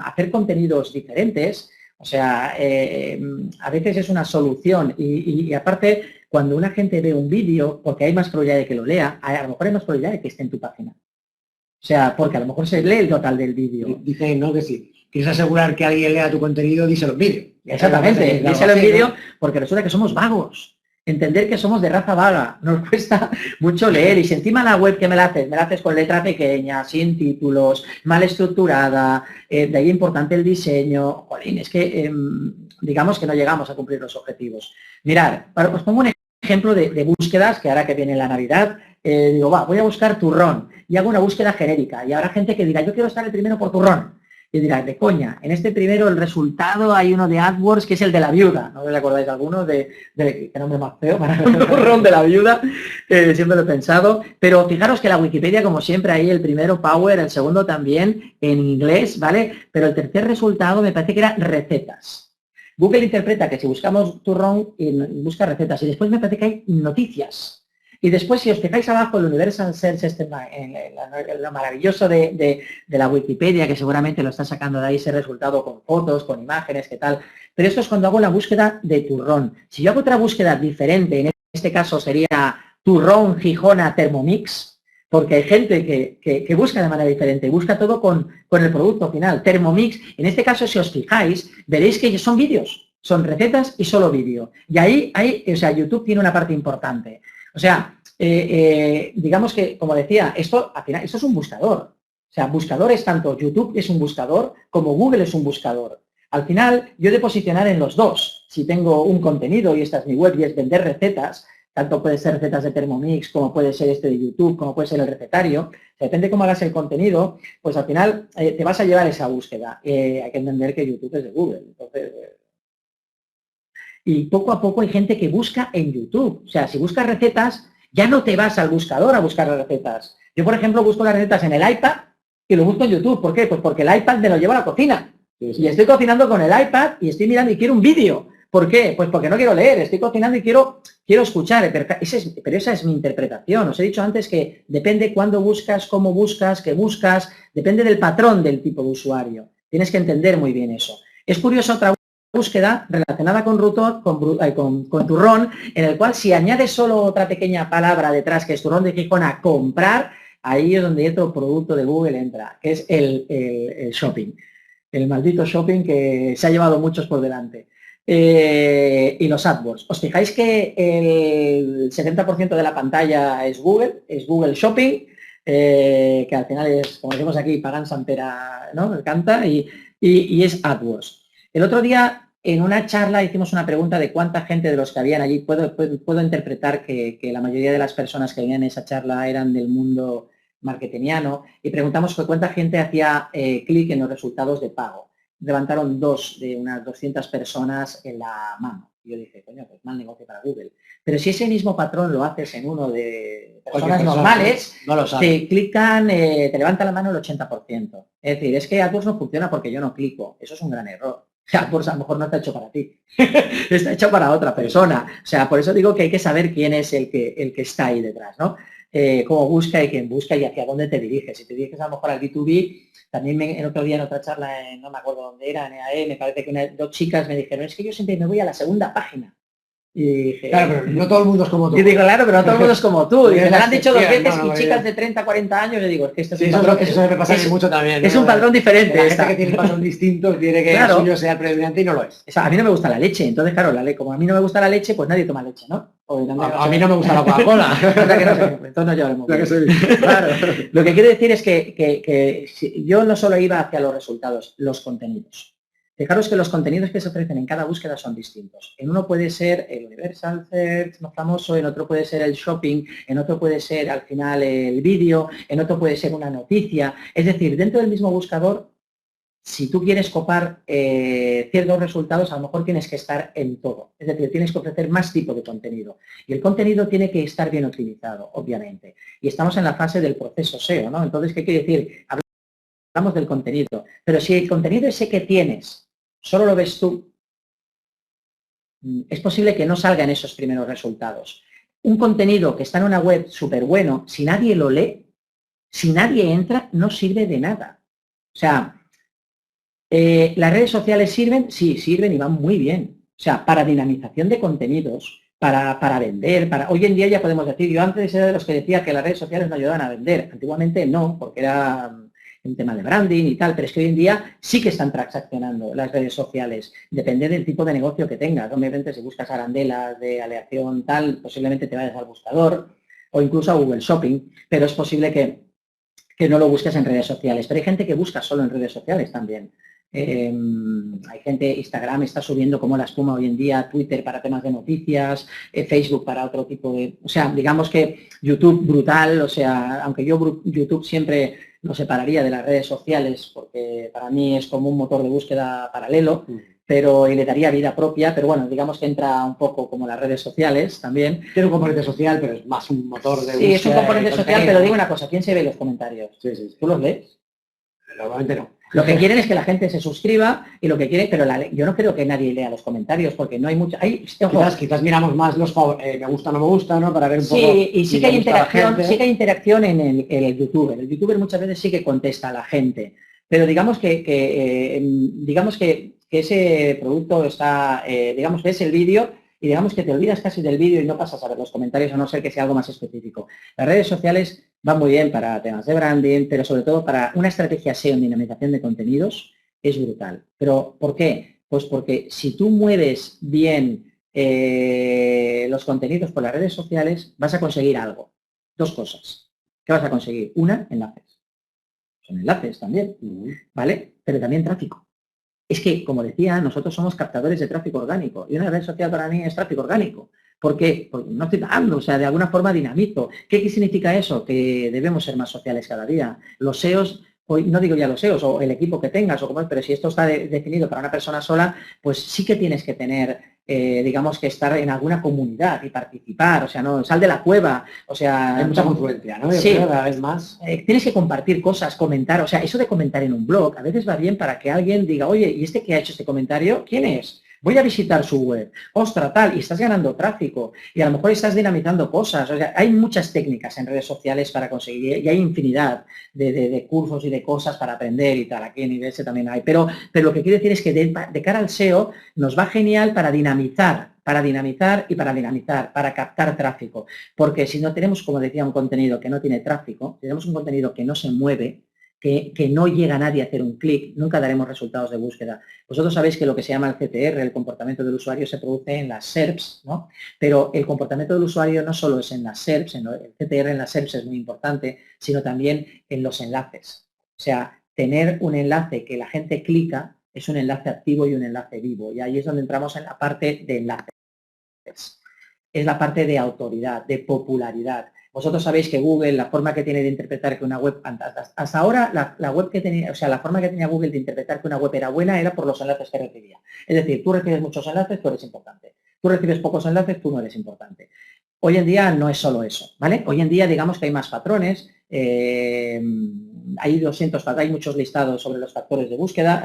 hacer contenidos diferentes, o sea, a veces es una solución y aparte, cuando una gente ve un vídeo, porque hay más probabilidad de que lo lea, a lo mejor hay más probabilidad de que esté en tu página. O sea, porque a lo mejor se lee el total del vídeo. Dicen, ¿no? Que si quieres asegurar que alguien lea tu contenido, díselo en vídeo. Exactamente, díselo en vídeo porque resulta que somos vagos. Entender que somos de raza vaga, nos cuesta mucho leer y si encima la web que me la haces con letra pequeña, sin títulos, mal estructurada, de ahí importante el diseño, jolín, es que digamos que no llegamos a cumplir los objetivos. Mirad, os pongo un ejemplo de búsquedas, que ahora que viene la Navidad, digo, voy a buscar turrón y hago una búsqueda genérica y habrá gente que diga, yo quiero estar el primero por turrón. Y dirá, de coña, en este primero el resultado hay uno de AdWords que es el de la viuda. ¿No os acordáis de alguno? Qué nombre más feo para el turrón de la viuda. Siempre lo he pensado. Pero fijaros que la Wikipedia, como siempre, ahí el primero Power, el segundo también en inglés, ¿vale? Pero el tercer resultado me parece que era recetas. Google interpreta que si buscamos turrón, busca recetas. Y después me parece que hay noticias. Y después, si os fijáis abajo, el Universal Search, lo maravilloso de la Wikipedia, que seguramente lo está sacando de ahí ese resultado con fotos, con imágenes, qué tal. Pero esto es cuando hago la búsqueda de turrón. Si yo hago otra búsqueda diferente, en este caso sería turrón, Gijona, Thermomix, porque hay gente que busca de manera diferente, busca todo con el producto final. Thermomix, en este caso, si os fijáis, veréis que son vídeos, son recetas y solo vídeo. Y ahí, o sea, YouTube tiene una parte importante. O sea, digamos que, como decía, esto al final, esto es un buscador. O sea, buscador es tanto, YouTube es un buscador, como Google es un buscador. Al final, yo he de posicionar en los dos. Si tengo un contenido y esta es mi web y es vender recetas, tanto puede ser recetas de Thermomix, como puede ser este de YouTube, como puede ser el recetario. O sea, depende de cómo hagas el contenido, pues al final te vas a llevar esa búsqueda. Hay que entender que YouTube es de Google. Entonces, y poco a poco hay gente que busca en YouTube. O sea, si buscas recetas, ya no te vas al buscador a buscar las recetas. Yo, por ejemplo, busco las recetas en el iPad y lo busco en YouTube. ¿Por qué? Pues porque el iPad me lo lleva a la cocina. Y estoy cocinando con el iPad y estoy mirando y quiero un vídeo. ¿Por qué? Pues porque no quiero leer, estoy cocinando y quiero escuchar, pero esa es mi interpretación. Os he dicho antes que depende cuándo buscas, cómo buscas, qué buscas, depende del patrón del tipo de usuario. Tienes que entender muy bien eso. Es curioso otra búsqueda relacionada con turrón, en el cual si añades solo otra pequeña palabra detrás, que es turrón de Gijón, a comprar, ahí es donde otro producto de Google entra, que es el shopping. El maldito shopping que se ha llevado muchos por delante. Y los AdWords. ¿Os fijáis que el 70% de la pantalla es Google Shopping, que al final es, como decimos aquí, pagan Sampera, ¿no? Canta, y es AdWords. El otro día, en una charla, hicimos una pregunta de cuánta gente de los que habían allí, puedo interpretar que la mayoría de las personas que venían en esa charla eran del mundo marketingiano, y preguntamos cuánta gente hacía clic en los resultados de pago. Levantaron 2 de unas 200 personas en la mano. Y yo dije, coño, pues mal negocio para Google. Pero si ese mismo patrón lo haces en uno de personas normales, no te clican, te levanta la mano el 80%. Es decir, es que AdWords no funciona porque yo no clico. Eso es un gran error. AdWords a lo mejor no está hecho para ti. Está hecho para otra persona. O sea, por eso digo que hay que saber quién es el que está ahí detrás, ¿no? Cómo busca y quién busca y hacia dónde te diriges. Si te diriges a lo mejor al B2B, también el otro día en otra charla, no me acuerdo dónde era, en EAE, me parece que 2 chicas me dijeron, es que yo siempre me voy a la segunda página. Y dije, claro, pero no todo el mundo es como tú. Y digo, claro, pero no todo el mundo es como tú. Y me lo han dicho 2 veces y chicas de 30, 40 años, yo digo, es que esto es un patrón. Eso me pasa mucho también. Es un patrón diferente. La gente que tiene patrón distinto quiere que el suyo sea predominante y no lo es. O sea, a mí no me gusta la leche, entonces claro, como a mí no me gusta la leche, pues nadie toma leche, ¿no? A mí no me gusta la Coca-Cola. Entonces no llevaremos. Claro. Lo que quiero decir es que yo no solo iba hacia los resultados, los contenidos. Fijaros que los contenidos que se ofrecen en cada búsqueda son distintos. En uno puede ser el Universal Search más famoso, en otro puede ser el shopping, en otro puede ser al final el vídeo, en otro puede ser una noticia. Es decir, dentro del mismo buscador, si tú quieres copar ciertos resultados, a lo mejor tienes que estar en todo. Es decir, tienes que ofrecer más tipo de contenido. Y el contenido tiene que estar bien optimizado, obviamente. Y estamos en la fase del proceso SEO, ¿no? Entonces, ¿qué quiere decir? Hablamos del contenido. Pero si el contenido ese que tienes solo lo ves tú, es posible que no salgan esos primeros resultados. Un contenido que está en una web súper bueno, si nadie lo lee, si nadie entra, no sirve de nada. O sea, ¿las redes sociales sirven? Sí, sirven y van muy bien. O sea, para dinamización de contenidos, para vender, hoy en día ya podemos decir, yo antes era de los que decía que las redes sociales no ayudaban a vender. Antiguamente no, porque era un tema de branding y tal, pero es que hoy en día sí que están transaccionando las redes sociales. Depende del tipo de negocio que tengas. Obviamente, si buscas arandelas de aleación tal, posiblemente te vayas al buscador o incluso a Google Shopping, pero es posible que no lo busques en redes sociales. Pero hay gente que busca solo en redes sociales también. Hay gente, Instagram está subiendo como la espuma hoy en día, Twitter para temas de noticias, Facebook para otro tipo de... O sea, digamos que YouTube brutal, o sea, aunque yo YouTube siempre lo separaría de las redes sociales porque para mí es como un motor de búsqueda paralelo, pero y le daría vida propia, pero bueno, digamos que entra un poco como las redes sociales también. Tiene un componente social, pero es más un motor de búsqueda. Sí, es un componente social, pero digo una cosa, ¿quién se ve los comentarios? Sí. ¿Tú los lees? Normalmente no. Lo que quieren es que la gente se suscriba y lo que quieren, pero yo no creo que nadie lea los comentarios porque no hay mucho. Quizás miramos más los me gusta, no me gusta, ¿no? Para ver un poco. Sí, y sí que hay interacción en el youtuber. El youtuber muchas veces sí que contesta a la gente, pero digamos que ese producto está, digamos que es el vídeo y digamos que te olvidas casi del vídeo y no pasas a ver los comentarios a no ser que sea algo más específico. Las redes sociales van muy bien para temas de branding, pero sobre todo para una estrategia SEO en dinamización de contenidos es brutal. ¿Pero por qué? Pues porque si tú mueves bien los contenidos por las redes sociales, vas a conseguir algo. 2 cosas. ¿Qué vas a conseguir? Una, enlaces. Son enlaces también, ¿vale? Pero también tráfico. Es que, como decía, nosotros somos captadores de tráfico orgánico y una red social para mí es tráfico orgánico. ¿Por qué? Porque no estoy dando, o sea, de alguna forma dinamito. ¿Qué significa eso? Que debemos ser más sociales cada día. Los SEOs, hoy no digo ya los SEOs o el equipo que tengas o como es, pero si esto está definido para una persona sola, pues sí que tienes que tener, digamos, que estar en alguna comunidad y participar, o sea, no, sal de la cueva, o sea... Hay mucha confluencia, ¿no? Yo sí, creo cada vez más. Tienes que compartir cosas, comentar, o sea, eso de comentar en un blog a veces va bien para que alguien diga, oye, ¿y este que ha hecho este comentario? ¿Quién es? voy a visitar su web, ostras, tal, y estás ganando tráfico, y a lo mejor estás dinamizando cosas. O sea, hay muchas técnicas en redes sociales para conseguir, y hay infinidad de cursos y de cosas para aprender y tal. Aquí en IBS también hay. Pero lo que quiero decir es que de cara al SEO nos va genial para dinamizar, para captar tráfico. Porque si no tenemos, como decía, un contenido que no tiene tráfico, tenemos un contenido que no se mueve, que no llega a nadie a hacer un clic, nunca daremos resultados de búsqueda. Vosotros sabéis que lo que se llama el CTR, el comportamiento del usuario, se produce en las SERPs, ¿no? Pero el comportamiento del usuario no solo es en las SERPs, el CTR en las SERPs es muy importante, sino también en los enlaces. O sea, tener un enlace que la gente clica es un enlace activo y un enlace vivo. Y ahí es donde entramos en la parte de enlaces. Es la parte de autoridad, de popularidad. Vosotros sabéis que Google, la forma que tiene de interpretar que una web, hasta ahora la web que tenía, o sea, la forma que tenía Google de interpretar que una web era buena era por los enlaces que recibía. Es decir, tú recibes muchos enlaces, tú eres importante. Tú recibes pocos enlaces, tú no eres importante. Hoy en día no es solo eso, ¿vale? Hoy en día digamos que hay más patrones, hay muchos listados sobre los factores de búsqueda,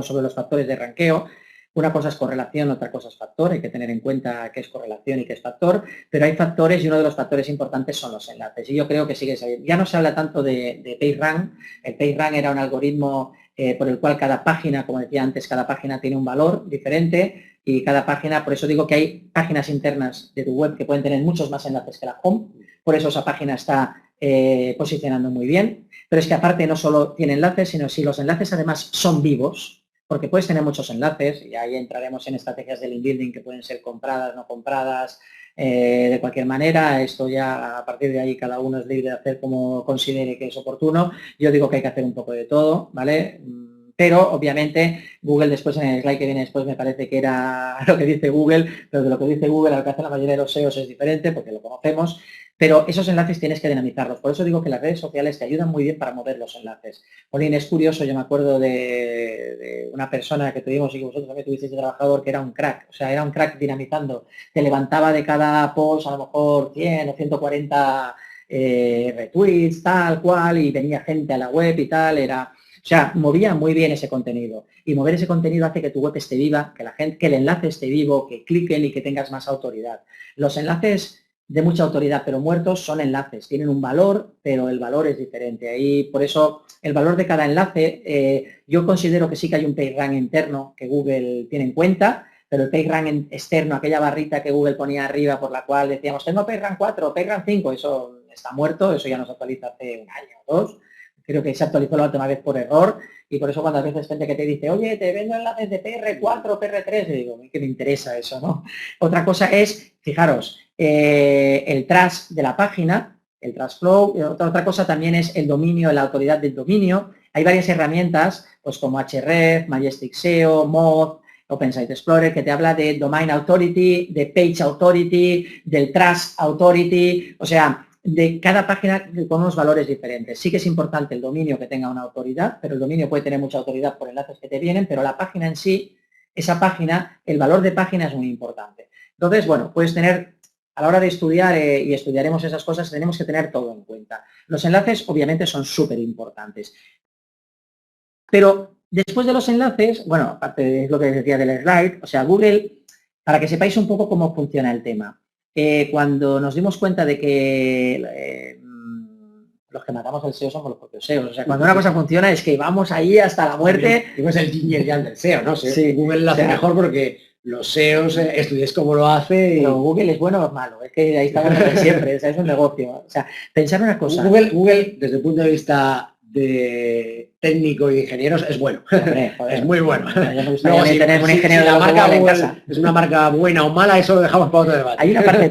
sobre los factores de ranqueo. Una cosa es correlación, otra cosa es factor, hay que tener en cuenta qué es correlación y qué es factor, pero hay factores y uno de los factores importantes son los enlaces. Y yo creo que sigue sabiendo. Ya no se habla tanto de PageRank. El PageRank era un algoritmo por el cual cada página, como decía antes, cada página tiene un valor diferente y cada página, por eso digo que hay páginas internas de tu web que pueden tener muchos más enlaces que la home, por eso esa página está posicionando muy bien, pero es que aparte no solo tiene enlaces, sino si los enlaces además son vivos, porque puedes tener muchos enlaces, y ahí entraremos en estrategias de link building que pueden ser compradas, no compradas, de cualquier manera. Esto ya a partir de ahí cada uno es libre de hacer como considere que es oportuno. Yo digo que hay que hacer un poco de todo, ¿vale? Pero obviamente Google después, en el slide que viene después, me parece que era lo que dice Google, pero de lo que dice Google a lo que hace la mayoría de los SEOs es diferente porque lo conocemos. Pero esos enlaces tienes que dinamizarlos. Por eso digo que las redes sociales te ayudan muy bien para mover los enlaces. Olin, es curioso, yo me acuerdo de una persona que tuvimos y que vosotros también tuvisteis de trabajador, que era un crack. O sea, era un crack dinamizando. Te levantaba de cada post a lo mejor 100 o 140 retweets, tal cual, y venía gente a la web y tal. O sea, movía muy bien ese contenido. Y mover ese contenido hace que tu web esté viva, que el enlace esté vivo, que cliquen y que tengas más autoridad. Los enlaces de mucha autoridad, pero muertos, son enlaces. Tienen un valor, pero el valor es diferente. Ahí, por eso, el valor de cada enlace, yo considero que sí que hay un PageRank interno que Google tiene en cuenta, pero el PageRank externo, aquella barrita que Google ponía arriba por la cual decíamos, tengo PageRank 4, PageRank 5, eso está muerto, eso ya no se actualiza hace un año o dos. Creo que se actualizó la última vez por error y por eso cuando a veces gente que te dice, oye, te vendo enlaces de PR4, PR3, y digo, que me interesa eso, ¿no? Otra cosa es, fijaros, el trash de la página, el trash flow. Otra cosa también es el dominio, la autoridad del dominio. Hay varias herramientas, pues como Href, Majestic SEO, Moz, Open Site Explorer, que te habla de Domain Authority, de Page Authority, del Trash Authority, o sea, de cada página con unos valores diferentes. Sí que es importante el dominio que tenga una autoridad, pero el dominio puede tener mucha autoridad por enlaces que te vienen, pero la página en sí, esa página, el valor de página es muy importante. Entonces, bueno, puedes tener, a la hora de estudiar, y estudiaremos esas cosas, tenemos que tener todo en cuenta. Los enlaces, obviamente, son súper importantes. Pero después de los enlaces, bueno, aparte de lo que decía del slide, o sea, Google, para que sepáis un poco cómo funciona el tema, cuando nos dimos cuenta de que los que matamos el SEO somos los propios SEOs. O sea, cuando una cosa funciona es que vamos ahí hasta la muerte. Y pues el yin y el yang del SEO, ¿no? Sí, Google lo hace mejor porque los SEOs estudies cómo lo hace. Pero Google es bueno o es malo, es que ahí estamos siempre, o sea, es un negocio. O sea, pensar una cosa. Google, desde el punto de vista de técnico y de ingenieros, es bueno. Hombre, joder, es muy bueno. Me gustaría tener un ingeniero de la marca Google en casa. Es una marca buena o mala, eso lo dejamos para otro debate.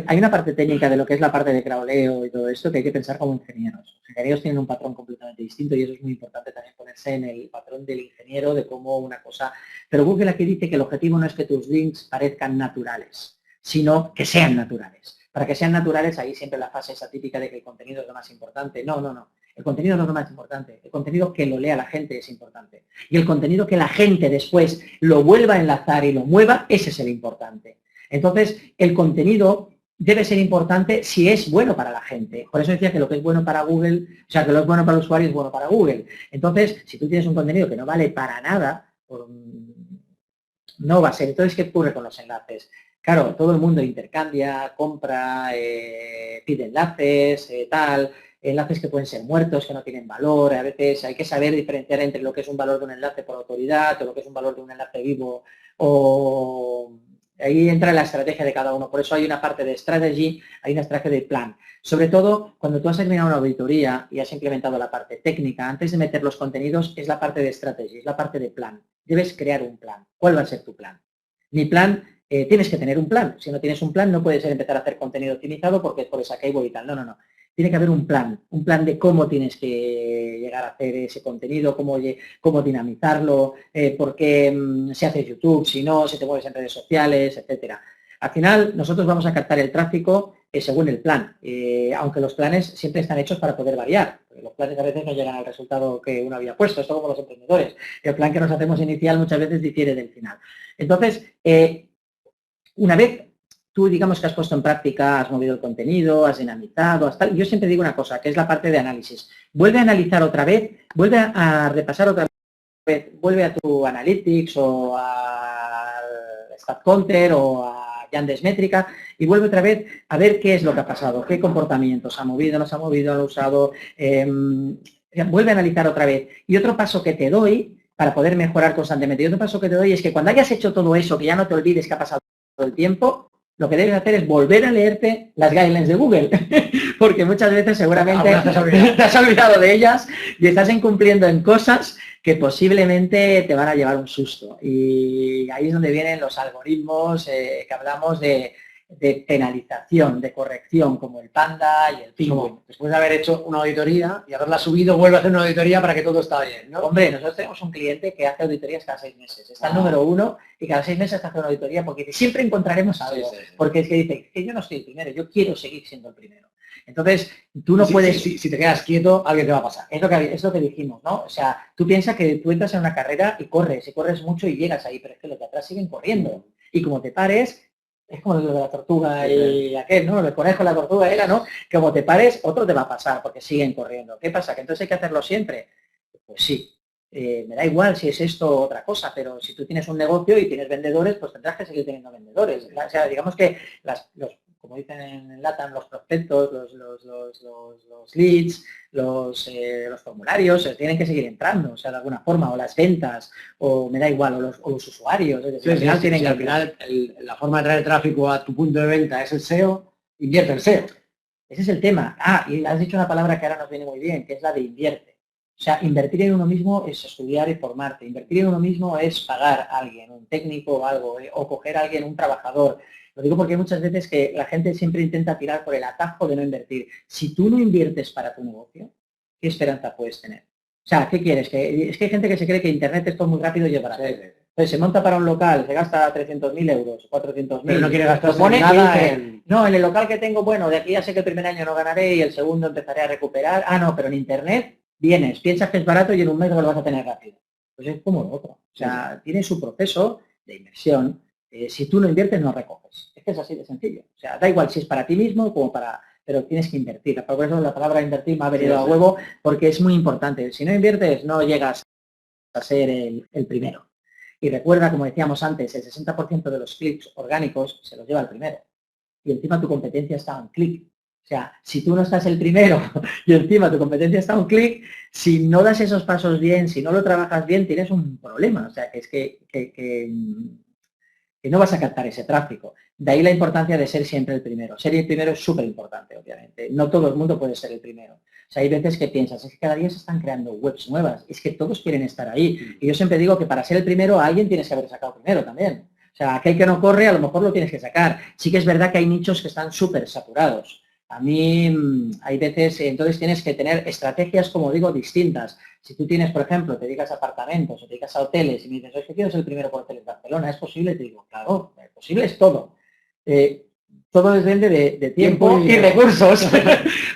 Hay una parte técnica de lo que es la parte de crawleo y todo esto que hay que pensar como ingenieros. Los ingenieros tienen un patrón completamente distinto y eso es muy importante también ponerse en el patrón del ingeniero de cómo una cosa. Pero Google aquí dice que el objetivo no es que tus links parezcan naturales, sino que sean naturales. Para que sean naturales, ahí siempre la fase esa típica de que el contenido es lo más importante. No. El contenido no es lo más importante. El contenido que lo lea la gente es importante. Y el contenido que la gente después lo vuelva a enlazar y lo mueva, ese es el importante. Entonces, el contenido debe ser importante si es bueno para la gente. Por eso decía que lo que es bueno para Google, o sea, que lo que es bueno para el usuario es bueno para Google. Entonces, si tú tienes un contenido que no vale para nada, no va a ser. Entonces, ¿qué ocurre con los enlaces? Claro, todo el mundo intercambia, compra, pide enlaces, enlaces que pueden ser muertos, que no tienen valor. A veces hay que saber diferenciar entre lo que es un valor de un enlace por autoridad o lo que es un valor de un enlace vivo. Ahí entra la estrategia de cada uno. Por eso hay una parte de strategy, hay una estrategia de plan. Sobre todo, cuando tú has terminado una auditoría y has implementado la parte técnica, antes de meter los contenidos, es la parte de strategy, es la parte de plan. Debes crear un plan. ¿Cuál va a ser tu plan? Mi plan, tienes que tener un plan. Si no tienes un plan, no puedes empezar a hacer contenido optimizado porque es por esa cable y tal. No, no, no. Tiene que haber un plan de cómo tienes que llegar a hacer ese contenido, cómo dinamizarlo, por qué se hace YouTube, si no, si te mueves en redes sociales, etcétera. Al final, nosotros vamos a captar el tráfico según el plan, aunque los planes siempre están hechos para poder variar. Porque los planes a veces no llegan al resultado que uno había puesto, esto como los emprendedores. El plan que nos hacemos inicial muchas veces difiere del final. Entonces, una vez tú, digamos que has puesto en práctica, has movido el contenido, has dinamizado, yo siempre digo una cosa, que es la parte de análisis. Vuelve a analizar otra vez, vuelve a repasar otra vez, vuelve a tu Analytics o a StatCounter o a Yandex Métrica y vuelve otra vez a ver qué es lo que ha pasado, qué comportamientos ha movido, no se ha movido, lo ha usado. Vuelve a analizar otra vez. Y otro paso que te doy para poder mejorar constantemente, y otro paso que te doy es que cuando hayas hecho todo eso, que ya no te olvides que ha pasado el tiempo, lo que debes hacer es volver a leerte las guidelines de Google, porque muchas veces seguramente te has olvidado de ellas y estás incumpliendo en cosas que posiblemente te van a llevar un susto. Y ahí es donde vienen los algoritmos que hablamos de penalización, de corrección, como el Panda y el Penguin. Después de haber hecho una auditoría y haberla subido, vuelve a hacer una auditoría para que todo está bien, ¿no? Hombre, nosotros tenemos un cliente que hace auditorías cada 6 meses. Está el número 1 y cada 6 meses hace una auditoría porque dice, siempre encontraremos algo. Sí. Porque es que dice, que yo no soy el primero, yo quiero seguir siendo el primero. Entonces, tú no puedes... Si te quedas quieto, algo te va a pasar. Es lo que dijimos, ¿no? O sea, tú piensas que tú entras en una carrera y corres mucho y llegas ahí, pero es que los de atrás siguen corriendo. Y como te pares... Es como lo de la tortuga y aquel, ¿no? El conejo, la tortuga era, ¿no? Como te pares, otro te va a pasar porque siguen corriendo. ¿Qué pasa? ¿Que entonces hay que hacerlo siempre? Pues sí. Me da igual si es esto o otra cosa, pero si tú tienes un negocio y tienes vendedores, pues tendrás que seguir teniendo vendedores. O sea, digamos que como dicen en LATAM, los prospectos, los leads, los formularios, tienen que seguir entrando, o sea, de alguna forma, o las ventas, o me da igual, o los usuarios. Es decir, al final la forma de traer tráfico a tu punto de venta es el SEO, invierte el SEO. Ese es el tema. Y has dicho una palabra que ahora nos viene muy bien, que es la de invierte. O sea, invertir en uno mismo es estudiar y formarte. Invertir en uno mismo es pagar a alguien, un técnico o algo, o coger a alguien, un trabajador. Lo digo porque hay muchas veces que la gente siempre intenta tirar por el atajo de no invertir. Si tú no inviertes para tu negocio, ¿qué esperanza puedes tener? O sea, ¿qué quieres? Es que hay gente que se cree que Internet esto es muy rápido y es barato. Sí. Entonces se monta para un local, se gasta 300.000 euros, 400.000. Pero no quiere gastar nada No, en el local que tengo, bueno, de aquí ya sé que el primer año no ganaré y el segundo empezaré a recuperar. No, pero en Internet vienes, piensas que es barato y en un mes lo vas a tener rápido. Pues es como lo otro. O sea, tiene su proceso de inversión. Si tú no inviertes, no recoges. Es que es así de sencillo. O sea, da igual si es para ti mismo como para... Pero tienes que invertir. Por eso la palabra invertir me ha venido a huevo porque es muy importante. Si no inviertes, no llegas a ser el primero. Y recuerda, como decíamos antes, el 60% de los clics orgánicos se los lleva el primero. Y encima tu competencia está a un clic. O sea, si tú no estás el primero y encima tu competencia está a un clic, si no das esos pasos bien, si no lo trabajas bien, tienes un problema. O sea, que es que no vas a captar ese tráfico. De ahí la importancia de ser siempre el primero. Ser el primero es súper importante, obviamente. No todo el mundo puede ser el primero. O sea, hay veces que piensas, es que cada día se están creando webs nuevas, es que todos quieren estar ahí. Y yo siempre digo que para ser el primero, alguien tienes que haber sacado primero también. O sea, aquel que no corre, a lo mejor lo tienes que sacar. Sí que es verdad que hay nichos que están súper saturados. A mí hay veces, entonces tienes que tener estrategias, como digo, distintas. Si tú tienes, por ejemplo, te dedicas a apartamentos o te dedicas a hoteles y me dices, es que quiero ser el primero por hoteles de Barcelona, ¿es posible? Te digo, claro, posible es todo. Todo depende de tiempo y recursos.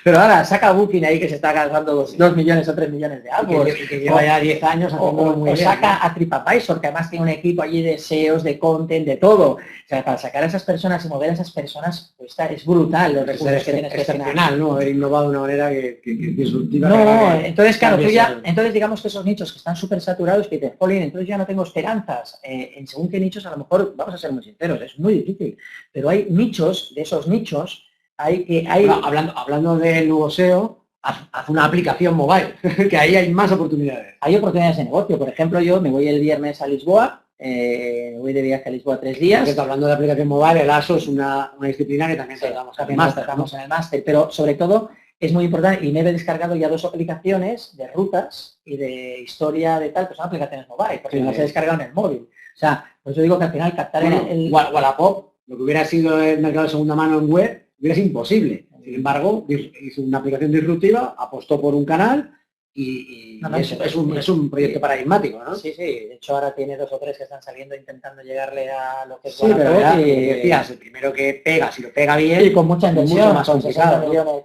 Pero ahora saca Booking ahí que se está gastando 2 millones o 3 millones de AdWords. Y que lleva ya 10 años haciéndolo muy o bien. saca a TripAdvisor, que además tiene un equipo allí de SEOs, de content, de todo. O sea, para sacar a esas personas y mover a esas personas, pues es brutal los recursos que tienes que excepcional, ¿no? Haber innovado de una manera que disruptiva. No, entonces claro, entonces digamos que esos nichos que están súper saturados, que te jolín, entonces ya no tengo esperanzas. En según qué nichos, a lo mejor, vamos a ser muy sinceros, es muy difícil. Pero hay nichos, de esos nichos, Bueno, hablando del nuevo SEO, haz una aplicación mobile, que ahí hay más oportunidades. Hay oportunidades de negocio. Por ejemplo, yo me voy el viernes a Lisboa, voy de viaje a Lisboa 3 días. Hablando de aplicación mobile, el ASO es una disciplina que también tratamos en el máster, pero sobre todo es muy importante, y me he descargado ya 2 aplicaciones de rutas y de historia de tal, que son aplicaciones mobile, porque no las he descargado en el móvil. O sea, por eso digo que al final captar el Wallapop, lo que hubiera sido el mercado de segunda mano en web, hubiera sido imposible. Sin embargo, hizo una aplicación disruptiva, apostó por un canal y es un proyecto paradigmático, ¿no? Sí, de hecho ahora tiene 2 o 3 que están saliendo intentando llegarle a lo que es Wallapop, y decías, el primero que pega, si lo pega bien, y con mucha inversión, mucho más complicado, millones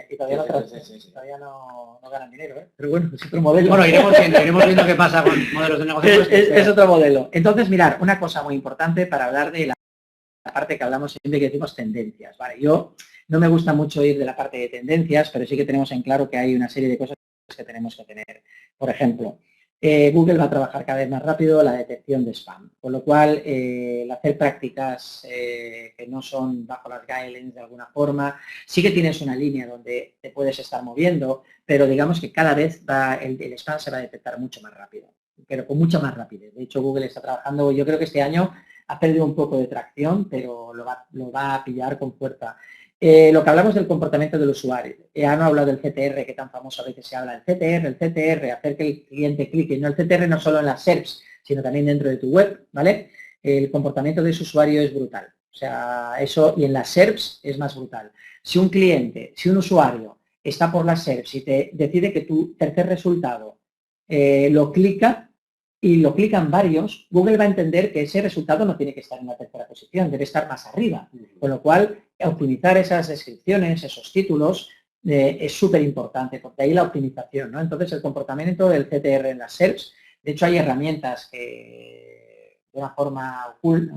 y todavía no ganan dinero, ¿eh? Pero bueno, es otro modelo. Bueno, iremos viendo qué pasa con modelos de negocio. Es otro modelo. Entonces, mirar, una cosa muy importante para hablar de la parte que hablamos siempre, que decimos tendencias, ¿vale? Yo no me gusta mucho ir de la parte de tendencias, pero sí que tenemos en claro que hay una serie de cosas que tenemos que tener. Por ejemplo, Google va a trabajar cada vez más rápido la detección de spam, con lo cual el hacer prácticas que no son bajo las guidelines de alguna forma, sí que tienes una línea donde te puedes estar moviendo, pero digamos que cada vez el spam se va a detectar mucho más rápido, pero con mucha más rapidez. De hecho, Google está trabajando, yo creo que este año ha perdido un poco de tracción, pero lo va a pillar con fuerza. Lo que hablamos del comportamiento del usuario. Ya no he hablado del CTR, que tan famoso a veces se habla. El CTR, hacer que el cliente clique. No, el CTR no solo en las SERPs, sino también dentro de tu web, ¿vale? El comportamiento de ese usuario es brutal. O sea, eso, y en las SERPs es más brutal. Si un usuario está por las SERPs y te decide que tu tercer resultado lo clica, y lo clican varios, Google va a entender que ese resultado no tiene que estar en la tercera posición, debe estar más arriba. Con lo cual, optimizar esas descripciones, esos títulos, es súper importante, porque ahí la optimización, ¿no? Entonces, el comportamiento del CTR en las SERPs, de hecho, hay herramientas que, de una forma oculta,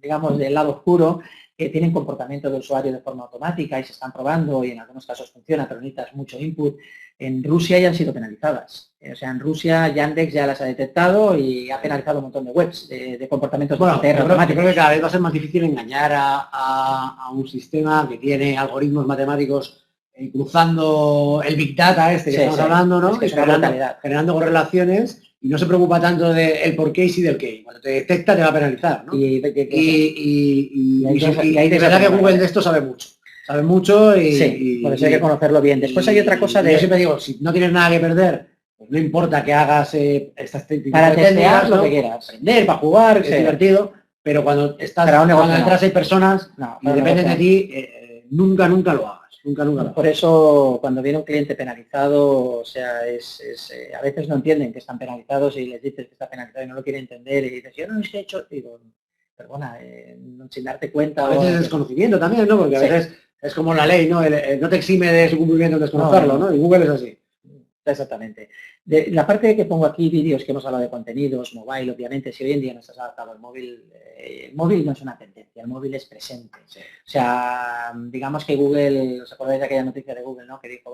digamos, del lado oscuro, que tienen comportamiento de usuario de forma automática y se están probando y en algunos casos funciona, pero necesitas mucho input. En Rusia ya han sido penalizadas. O sea, en Rusia Yandex ya las ha detectado y ha penalizado un montón de webs de comportamientos de CTR automáticos. Yo creo que cada vez va a ser más difícil engañar a un sistema que tiene algoritmos matemáticos cruzando el Big Data que estamos hablando, ¿no? Es que generando correlaciones y no se preocupa tanto del por qué y sí del qué. Cuando te detecta te va a penalizar, ¿no? Y de verdad que Google de esto sabe mucho. Sabe mucho y por eso hay que conocerlo bien. Después hay otra cosa de... Yo siempre digo, si no tienes nada que perder, pues no importa que hagas estas para testear lo que quieras. Aprender, para jugar, es divertido, pero cuando detrás hay personas y dependen de ti, nunca lo hagas. Nunca lo hagas. Por eso, cuando viene un cliente penalizado, o sea, a veces no entienden que están penalizados y les dices que está penalizado y no lo quieren entender y dices, yo no he hecho, digo, perdona, sin darte cuenta. A veces es desconocimiento también, ¿no? Porque a veces es como la ley, ¿no? No te exime de su cumplimiento el desconocerlo, ¿no? Y Google es así. Exactamente. La parte que pongo aquí, vídeos que hemos hablado de contenidos, mobile, obviamente, si hoy en día no estás adaptado al móvil, el móvil no es una tendencia, el móvil es presente. Sí. O sea, digamos que Google, ¿os acordáis de aquella noticia de Google, ¿no? Que dijo,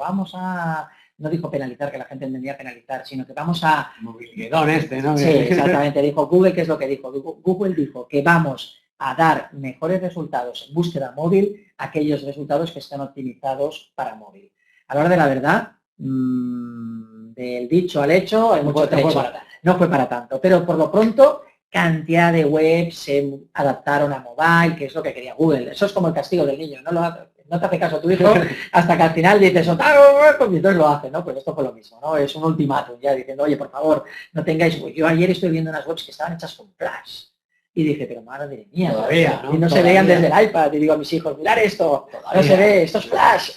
no dijo penalizar, que la gente entendía penalizar, sino que vamos a... Movilidad ¿no? Sí, exactamente. Dijo Google, ¿qué es lo que dijo? Google dijo que vamos a dar mejores resultados en búsqueda móvil a aquellos resultados que están optimizados para móvil. A la hora de la verdad, del dicho al hecho, hay mucho trecho. No fue para tanto, pero por lo pronto cantidad de webs se adaptaron a mobile, que es lo que quería Google. Eso es como el castigo del niño, no te hace caso tu hijo hasta que al final dices, y entonces lo hace, ¿no? Pues esto fue lo mismo, ¿no? Es un ultimátum ya diciendo, oye, por favor, no tengáis... Yo ayer estoy viendo unas webs que estaban hechas con Flash. Y dije, pero madre mía, todavía, ¿no? Y no se Todavía. veían desde el iPad. Y digo a mis hijos, mirad esto, Todavía. no se ve, esto es flash.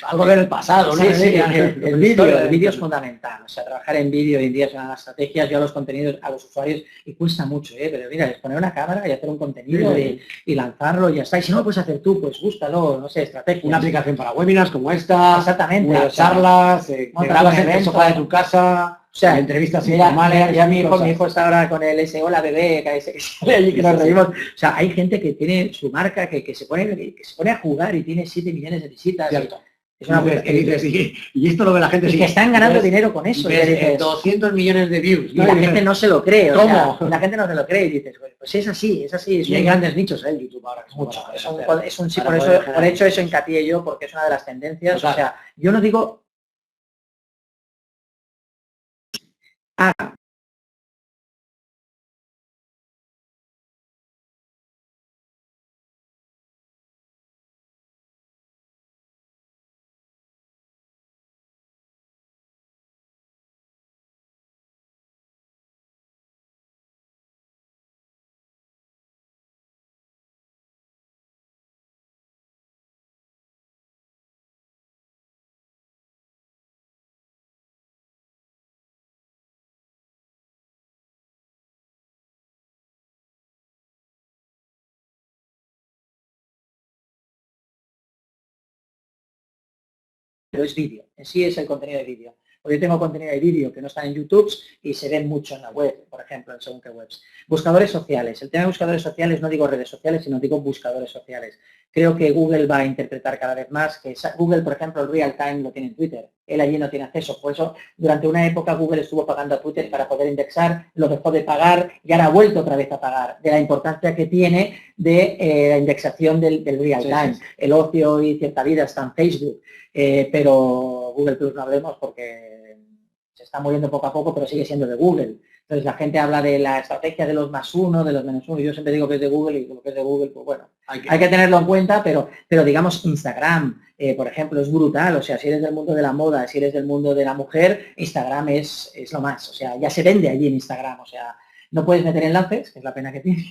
Algo del pasado, ¿no? Sí, el vídeo es fundamental. O sea, trabajar en vídeo hoy en día es una de las estrategias. Yo a los contenidos, a los usuarios, y cuesta mucho, pero mira, es poner una cámara y hacer un contenido y lanzarlo y ya está. Y si no lo puedes hacer tú, pues búscalo, no sé, estrategia. Una aplicación para webinars como esta. Exactamente. Unas charlas, te grabas en el sofá de tu casa. O sea, entrevistas informales. Ya mi hijo está ahora con el SEO, la bebé, que sale allí, que nos reímos. O sea, hay gente que tiene su marca, que se pone a jugar y tiene 7 millones de visitas. Cierto. Es una y esto lo ve la gente. Y que están ganando dinero con eso. Dices, 200 millones de views. Y la gente no se lo cree. ¿Cómo? O sea, la gente no se lo cree y dices, pues es así, es así. Y hay grandes nichos en YouTube ahora. Mucho. Sí, por hecho eso hincapié yo, porque es una de las tendencias. O sea, yo no digo haga. Pero es vídeo, en sí es el contenido de vídeo. Porque yo tengo contenido de vídeo que no está en YouTube y se ve mucho en la web, por ejemplo, en según qué webs. Buscadores sociales. El tema de buscadores sociales, no digo redes sociales, sino digo buscadores sociales. Creo que Google va a interpretar cada vez más que Google, por ejemplo, el real time lo tiene en Twitter. Él allí no tiene acceso. Por eso, durante una época Google estuvo pagando a Twitter para poder indexar, lo dejó de pagar y ahora ha vuelto otra vez a pagar. De la importancia que tiene de la indexación del real time. Sí. El ocio y cierta vida está en Facebook. Pero Google Plus no hablemos porque se está muriendo poco a poco, pero sigue siendo de Google. Entonces la gente habla de la estrategia de los +1, de los -1, y yo siempre digo que es de Google, y lo que es de Google, pues bueno, hay que tenerlo en cuenta, pero digamos Instagram, por ejemplo, es brutal. O sea, si eres del mundo de la moda, si eres del mundo de la mujer, Instagram es lo más. O sea, ya se vende allí en Instagram, o sea, no puedes meter enlaces, que es la pena que tiene,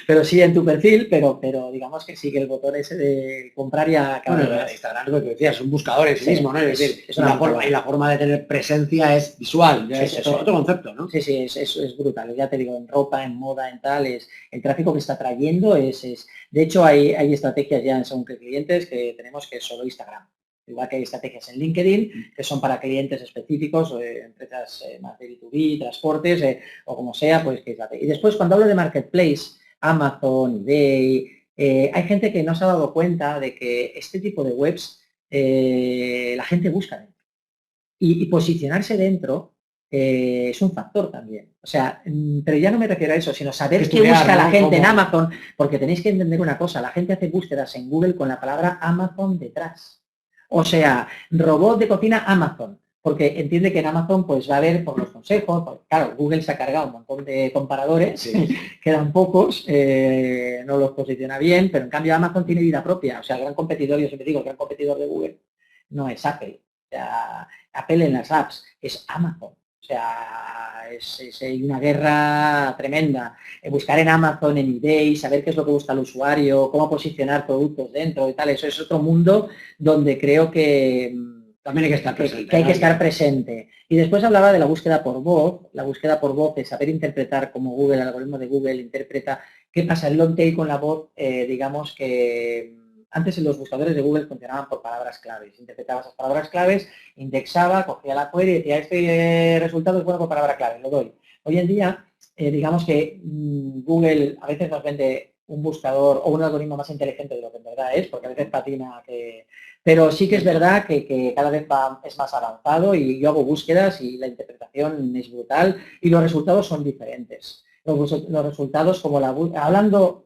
pero sí en tu perfil, pero digamos que sí que el botón ese de comprar ya acaba. Bueno, Instagram, lo que decías, es un buscador en sí mismo, ¿no? Es decir, la forma de tener presencia es visual, es otro concepto, ¿no? Sí, es brutal. Ya te digo, en ropa, en moda, en tal, el tráfico que está trayendo es. De hecho, hay estrategias ya en según qué clientes que tenemos que es solo Instagram. Igual que hay estrategias en LinkedIn, que son para clientes específicos, empresas más de B2B, transportes, o como sea, pues que y después cuando hablo de marketplace, Amazon, eBay, hay gente que no se ha dado cuenta de que este tipo de webs la gente busca dentro. Y posicionarse dentro es un factor también. O sea, pero ya no me refiero a eso, sino saber qué busca la gente en Amazon, porque tenéis que entender una cosa, la gente hace búsquedas en Google con la palabra Amazon detrás. O sea, robot de cocina Amazon, porque entiende que en Amazon pues va a haber por los consejos, pues, claro, Google se ha cargado un montón de comparadores, sí. Quedan pocos, no los posiciona bien, pero en cambio Amazon tiene vida propia. O sea, el gran competidor, yo siempre digo, el gran competidor de Google no es Apple. O sea, Apple en las apps es Amazon. O sea, hay una guerra tremenda. Buscar en Amazon, en eBay, saber qué es lo que busca el usuario, cómo posicionar productos dentro y tal, eso es otro mundo donde creo que también hay que estar presente. Que hay que estar presente. Y después hablaba de la búsqueda por voz. La búsqueda por voz es saber interpretar como Google, el algoritmo de Google interpreta qué pasa el long tail con la voz, digamos que antes en los buscadores de Google funcionaban por palabras claves. Interpretaba esas palabras claves, indexaba, cogía la query y decía, este resultado es bueno por palabra clave, lo doy. Hoy en día, digamos que Google a veces nos vende un buscador o un algoritmo más inteligente de lo que en verdad es, porque a veces patina que... Pero sí que es verdad que cada vez es más avanzado y yo hago búsquedas y la interpretación es brutal y los resultados son diferentes. Los resultados, como hablamos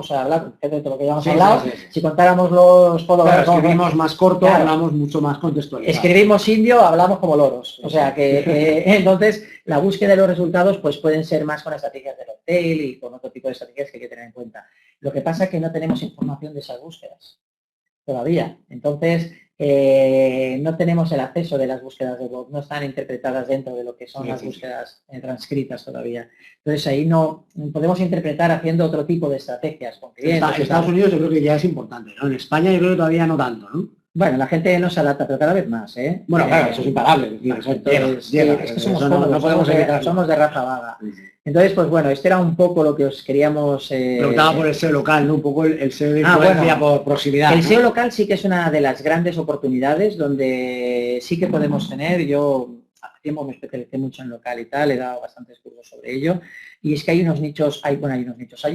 de lo que ya hemos hablado, si contáramos los followers... Claro, escribimos más corto, claro, hablamos mucho más contextualizado. Escribimos indio, hablamos como loros. O sea que entonces la búsqueda de los resultados pues pueden ser más con estrategias de long tail y con otro tipo de estrategias que hay que tener en cuenta. Lo que pasa es que no tenemos información de esas búsquedas todavía. Entonces, no tenemos el acceso de las búsquedas de voz, no están interpretadas dentro de lo que son las búsquedas transcritas todavía. Entonces ahí no podemos interpretar haciendo otro tipo de estrategias. En Estados Unidos yo creo que ya es importante, ¿no? En España yo creo que todavía no tanto, ¿no? Bueno, la gente no se adapta, pero cada vez más, ¿eh? Bueno, claro, eso es imparable. Es que somos cómodos, no podemos evitarlo. Somos de raza vaga. Entonces, pues bueno, este era un poco lo que os queríamos... Preguntaba por el SEO local, ¿no? Un poco el SEO de influencia por proximidad. El SEO local sí que es una de las grandes oportunidades donde sí que podemos tener. Yo hace tiempo me especialicé mucho en local y tal, he dado bastantes cursos sobre ello. Y es que hay unos nichos, hay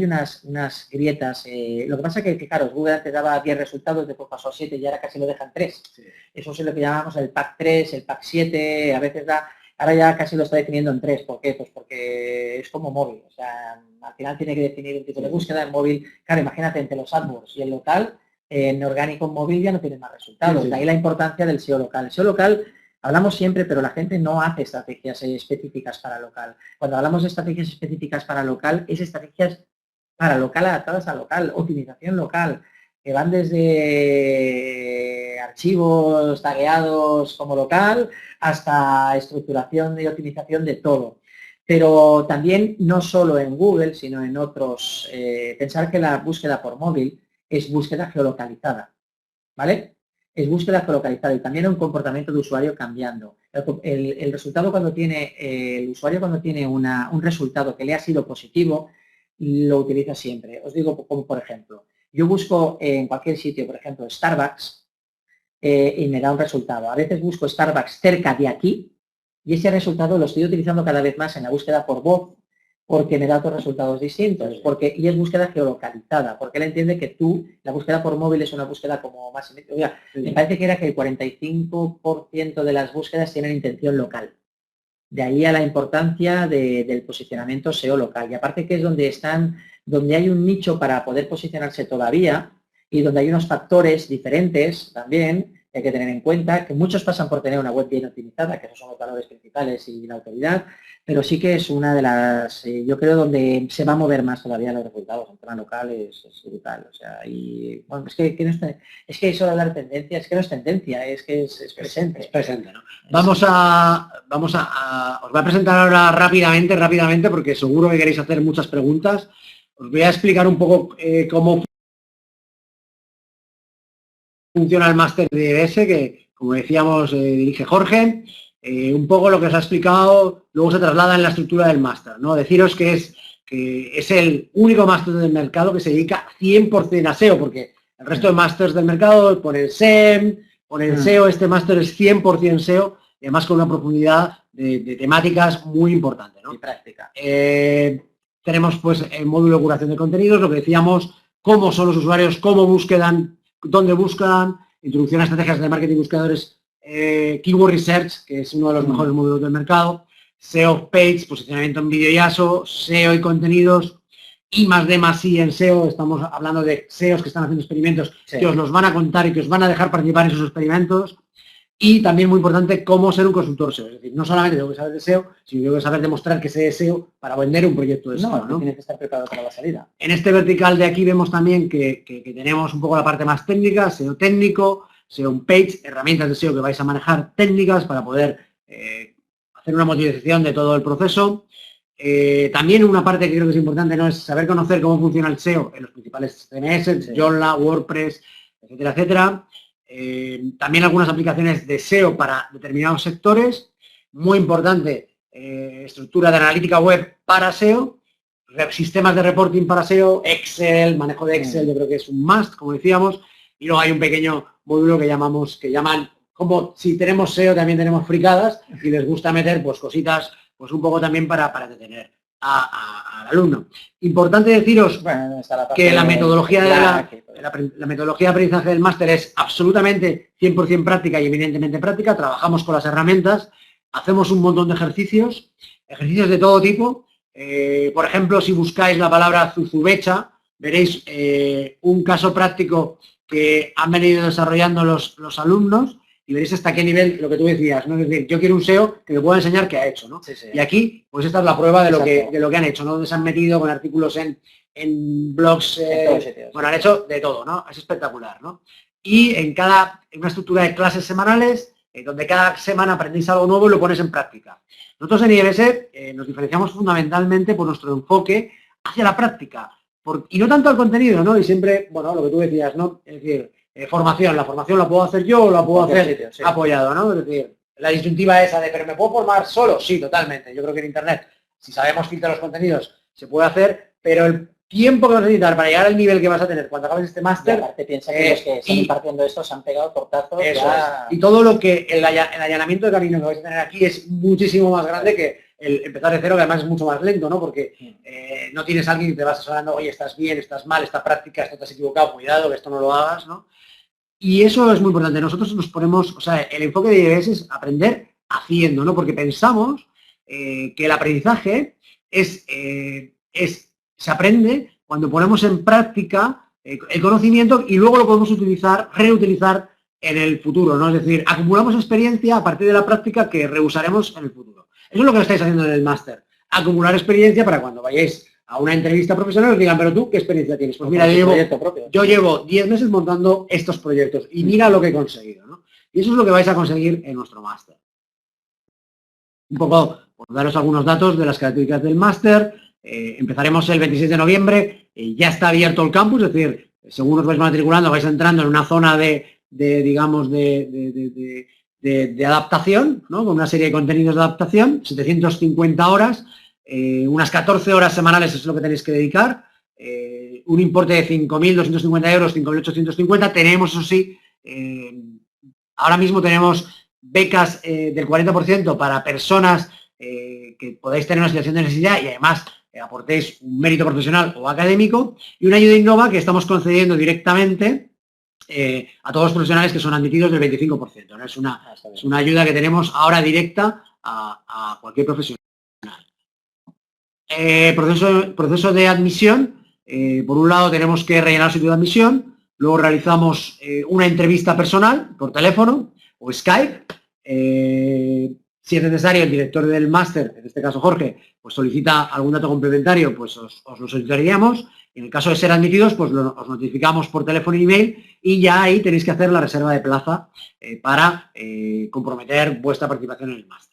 unas grietas. Lo que pasa es que, fijaros, Google antes daba 10 resultados, después pasó a 7 y ahora casi lo dejan 3. Sí. Eso es lo que llamamos el pack 3, el pack 7, a veces da... Ahora ya casi lo está definiendo en 3. ¿Por qué? Pues porque es como móvil. O sea, al final tiene que definir un tipo de búsqueda en móvil. Claro, imagínate, entre los AdWords y el local, en orgánico en móvil ya no tienen más resultados. Sí. De ahí la importancia del SEO local. El SEO local, hablamos siempre, pero la gente no hace estrategias específicas para local. Cuando hablamos de estrategias específicas para local, es estrategias para local adaptadas a local, optimización local, que van desde archivos tagueados como local hasta estructuración y optimización de todo. Pero también no solo en Google, sino en otros. Pensar que la búsqueda por móvil es búsqueda geolocalizada, ¿vale? Es búsqueda geolocalizada y también un comportamiento de usuario cambiando. El resultado cuando tiene, el usuario cuando tiene un resultado que le ha sido positivo, lo utiliza siempre. Os digo como por ejemplo, yo busco en cualquier sitio, por ejemplo, Starbucks, y me da un resultado. A veces busco Starbucks cerca de aquí y ese resultado lo estoy utilizando cada vez más en la búsqueda por voz porque me da otros resultados distintos. Y es búsqueda geolocalizada, porque él entiende que la búsqueda por móvil es una búsqueda como más... Oiga, me parece que era que el 45% de las búsquedas tienen intención local. De ahí a la importancia del posicionamiento SEO local. Y aparte que es donde hay un nicho para poder posicionarse todavía y donde hay unos factores diferentes también que hay que tener en cuenta, que muchos pasan por tener una web bien optimizada, que esos son los valores principales y la autoridad, pero sí que es una de las, yo creo, donde se va a mover más todavía los resultados. En tema local es brutal. O sea, y bueno, es que eso de hablar de tendencia, es que no es tendencia, es que es presente. Es presente, ¿no? Os voy a presentar ahora rápidamente, porque seguro que queréis hacer muchas preguntas. Os voy a explicar un poco cómo funciona el máster de DBS, que, como decíamos, dirige Jorge. Un poco lo que os ha explicado, luego se traslada en la estructura del máster, ¿no? Deciros que es el único máster del mercado que se dedica 100% a SEO, porque el resto de másters del mercado ponen SEM, ponen SEO, este máster es 100% SEO, y además con una profundidad de temáticas muy importante, ¿no? Y práctica. Tenemos pues el módulo de curación de contenidos, lo que decíamos, cómo son los usuarios, cómo buscan, dónde buscan, introducción a estrategias de marketing buscadores, Keyword Research, que es uno de los mejores módulos del mercado, SEO Page, posicionamiento en vídeo y ASO, SEO y contenidos, I+D+I en SEO, estamos hablando de SEOs que están haciendo experimentos, que os los van a contar y que os van a dejar participar en esos experimentos, y también muy importante, cómo ser un consultor SEO, es decir, no solamente tengo que saber de SEO, sino tengo que saber demostrar que sé de SEO para vender un proyecto de SEO, ¿no? Tienes que estar preparado para la salida. En este vertical de aquí vemos también que tenemos un poco la parte más técnica, SEO técnico, SEO Page, herramientas de SEO que vais a manejar técnicas para poder hacer una monitorización de todo el proceso. También una parte que creo que es importante, ¿no?, es saber conocer cómo funciona el SEO en los principales CMS, Joomla, WordPress, etcétera, etcétera. También algunas aplicaciones de SEO para determinados sectores. Muy importante, estructura de analítica web para SEO, sistemas de reporting para SEO, Excel, manejo de Excel, yo creo que es un must, como decíamos. Y luego hay un pequeño módulo que llaman, como si tenemos SEO, también tenemos fricadas, y les gusta meter pues cositas, pues un poco también para entretener al alumno. Importante deciros que la metodología la metodología de aprendizaje del máster es absolutamente 100% práctica y evidentemente práctica. Trabajamos con las herramientas, hacemos un montón de ejercicios de todo tipo. Por ejemplo, si buscáis la palabra zuzubecha, veréis un caso práctico que han venido desarrollando los alumnos y veréis hasta qué nivel, lo que tú decías, ¿no? Es decir, yo quiero un SEO que me pueda enseñar qué ha hecho, ¿no? Sí, sí. Y aquí, pues esta es la prueba de lo que han hecho, ¿no? Donde se han metido con artículos en blogs, bueno, han hecho de todo, ¿no? Es espectacular, ¿no? y en una estructura de clases semanales, donde cada semana aprendéis algo nuevo y lo pones en práctica. Nosotros en IBS nos diferenciamos fundamentalmente por nuestro enfoque hacia la práctica, y no tanto al contenido, ¿no? Y siempre, bueno, lo que tú decías, ¿no? Es decir, formación, la formación la puedo hacer yo o la puedo hacer apoyado, ¿no? Es decir, la disyuntiva esa de, ¿pero me puedo formar solo? Sí, totalmente. Yo creo que en Internet, si sabemos filtrar los contenidos, se puede hacer, pero el tiempo que vas a necesitar para llegar al nivel que vas a tener cuando acabes este máster... Aparte piensa que los que están impartiendo esto se han pegado tortazos. Y todo lo que el allanamiento de camino que vais a tener aquí es muchísimo más grande que el empezar de cero, que además es mucho más lento, ¿no? Porque no tienes a alguien que te va asesorando, oye, estás bien, estás mal, esta práctica, esto te has equivocado, cuidado, que esto no lo hagas, ¿no? Y eso es muy importante. Nosotros nos ponemos, o sea, el enfoque de IBS es aprender haciendo, ¿no? Porque pensamos que el aprendizaje se aprende cuando ponemos en práctica el conocimiento y luego lo podemos reutilizar en el futuro, ¿no? Es decir, acumulamos experiencia a partir de la práctica que reusaremos en el futuro. Eso es lo que estáis haciendo en el máster. Acumular experiencia para cuando vayáis a una entrevista profesional os digan, pero tú, ¿qué experiencia tienes? Pues mira, yo llevo 10 meses montando estos proyectos y mira lo que he conseguido, ¿no? Y eso es lo que vais a conseguir en nuestro máster. Un poco, por daros algunos datos de las características del máster, empezaremos el 26 de noviembre, ya está abierto el campus, es decir, según os vais matriculando, vais entrando en una zona de adaptación, ¿no? Con una serie de contenidos de adaptación, 750 horas, unas 14 horas semanales es lo que tenéis que dedicar, un importe de 5.250 euros, 5.850. Tenemos, eso sí, ahora mismo tenemos becas del 40% para personas que podáis tener una situación de necesidad y además aportéis un mérito profesional o académico, y una ayuda Innova que estamos concediendo directamente a todos los profesionales que son admitidos del 25%, ¿no? Es una ayuda que tenemos ahora directa a cualquier profesional. Proceso de admisión. Por un lado tenemos que rellenar el sitio de admisión, luego realizamos una entrevista personal por teléfono o Skype. Si es necesario, el director del máster, en este caso Jorge, pues solicita algún dato complementario, pues os lo solicitaríamos. En el caso de ser admitidos, pues os notificamos por teléfono y email y ya ahí tenéis que hacer la reserva de plaza para comprometer vuestra participación en el máster.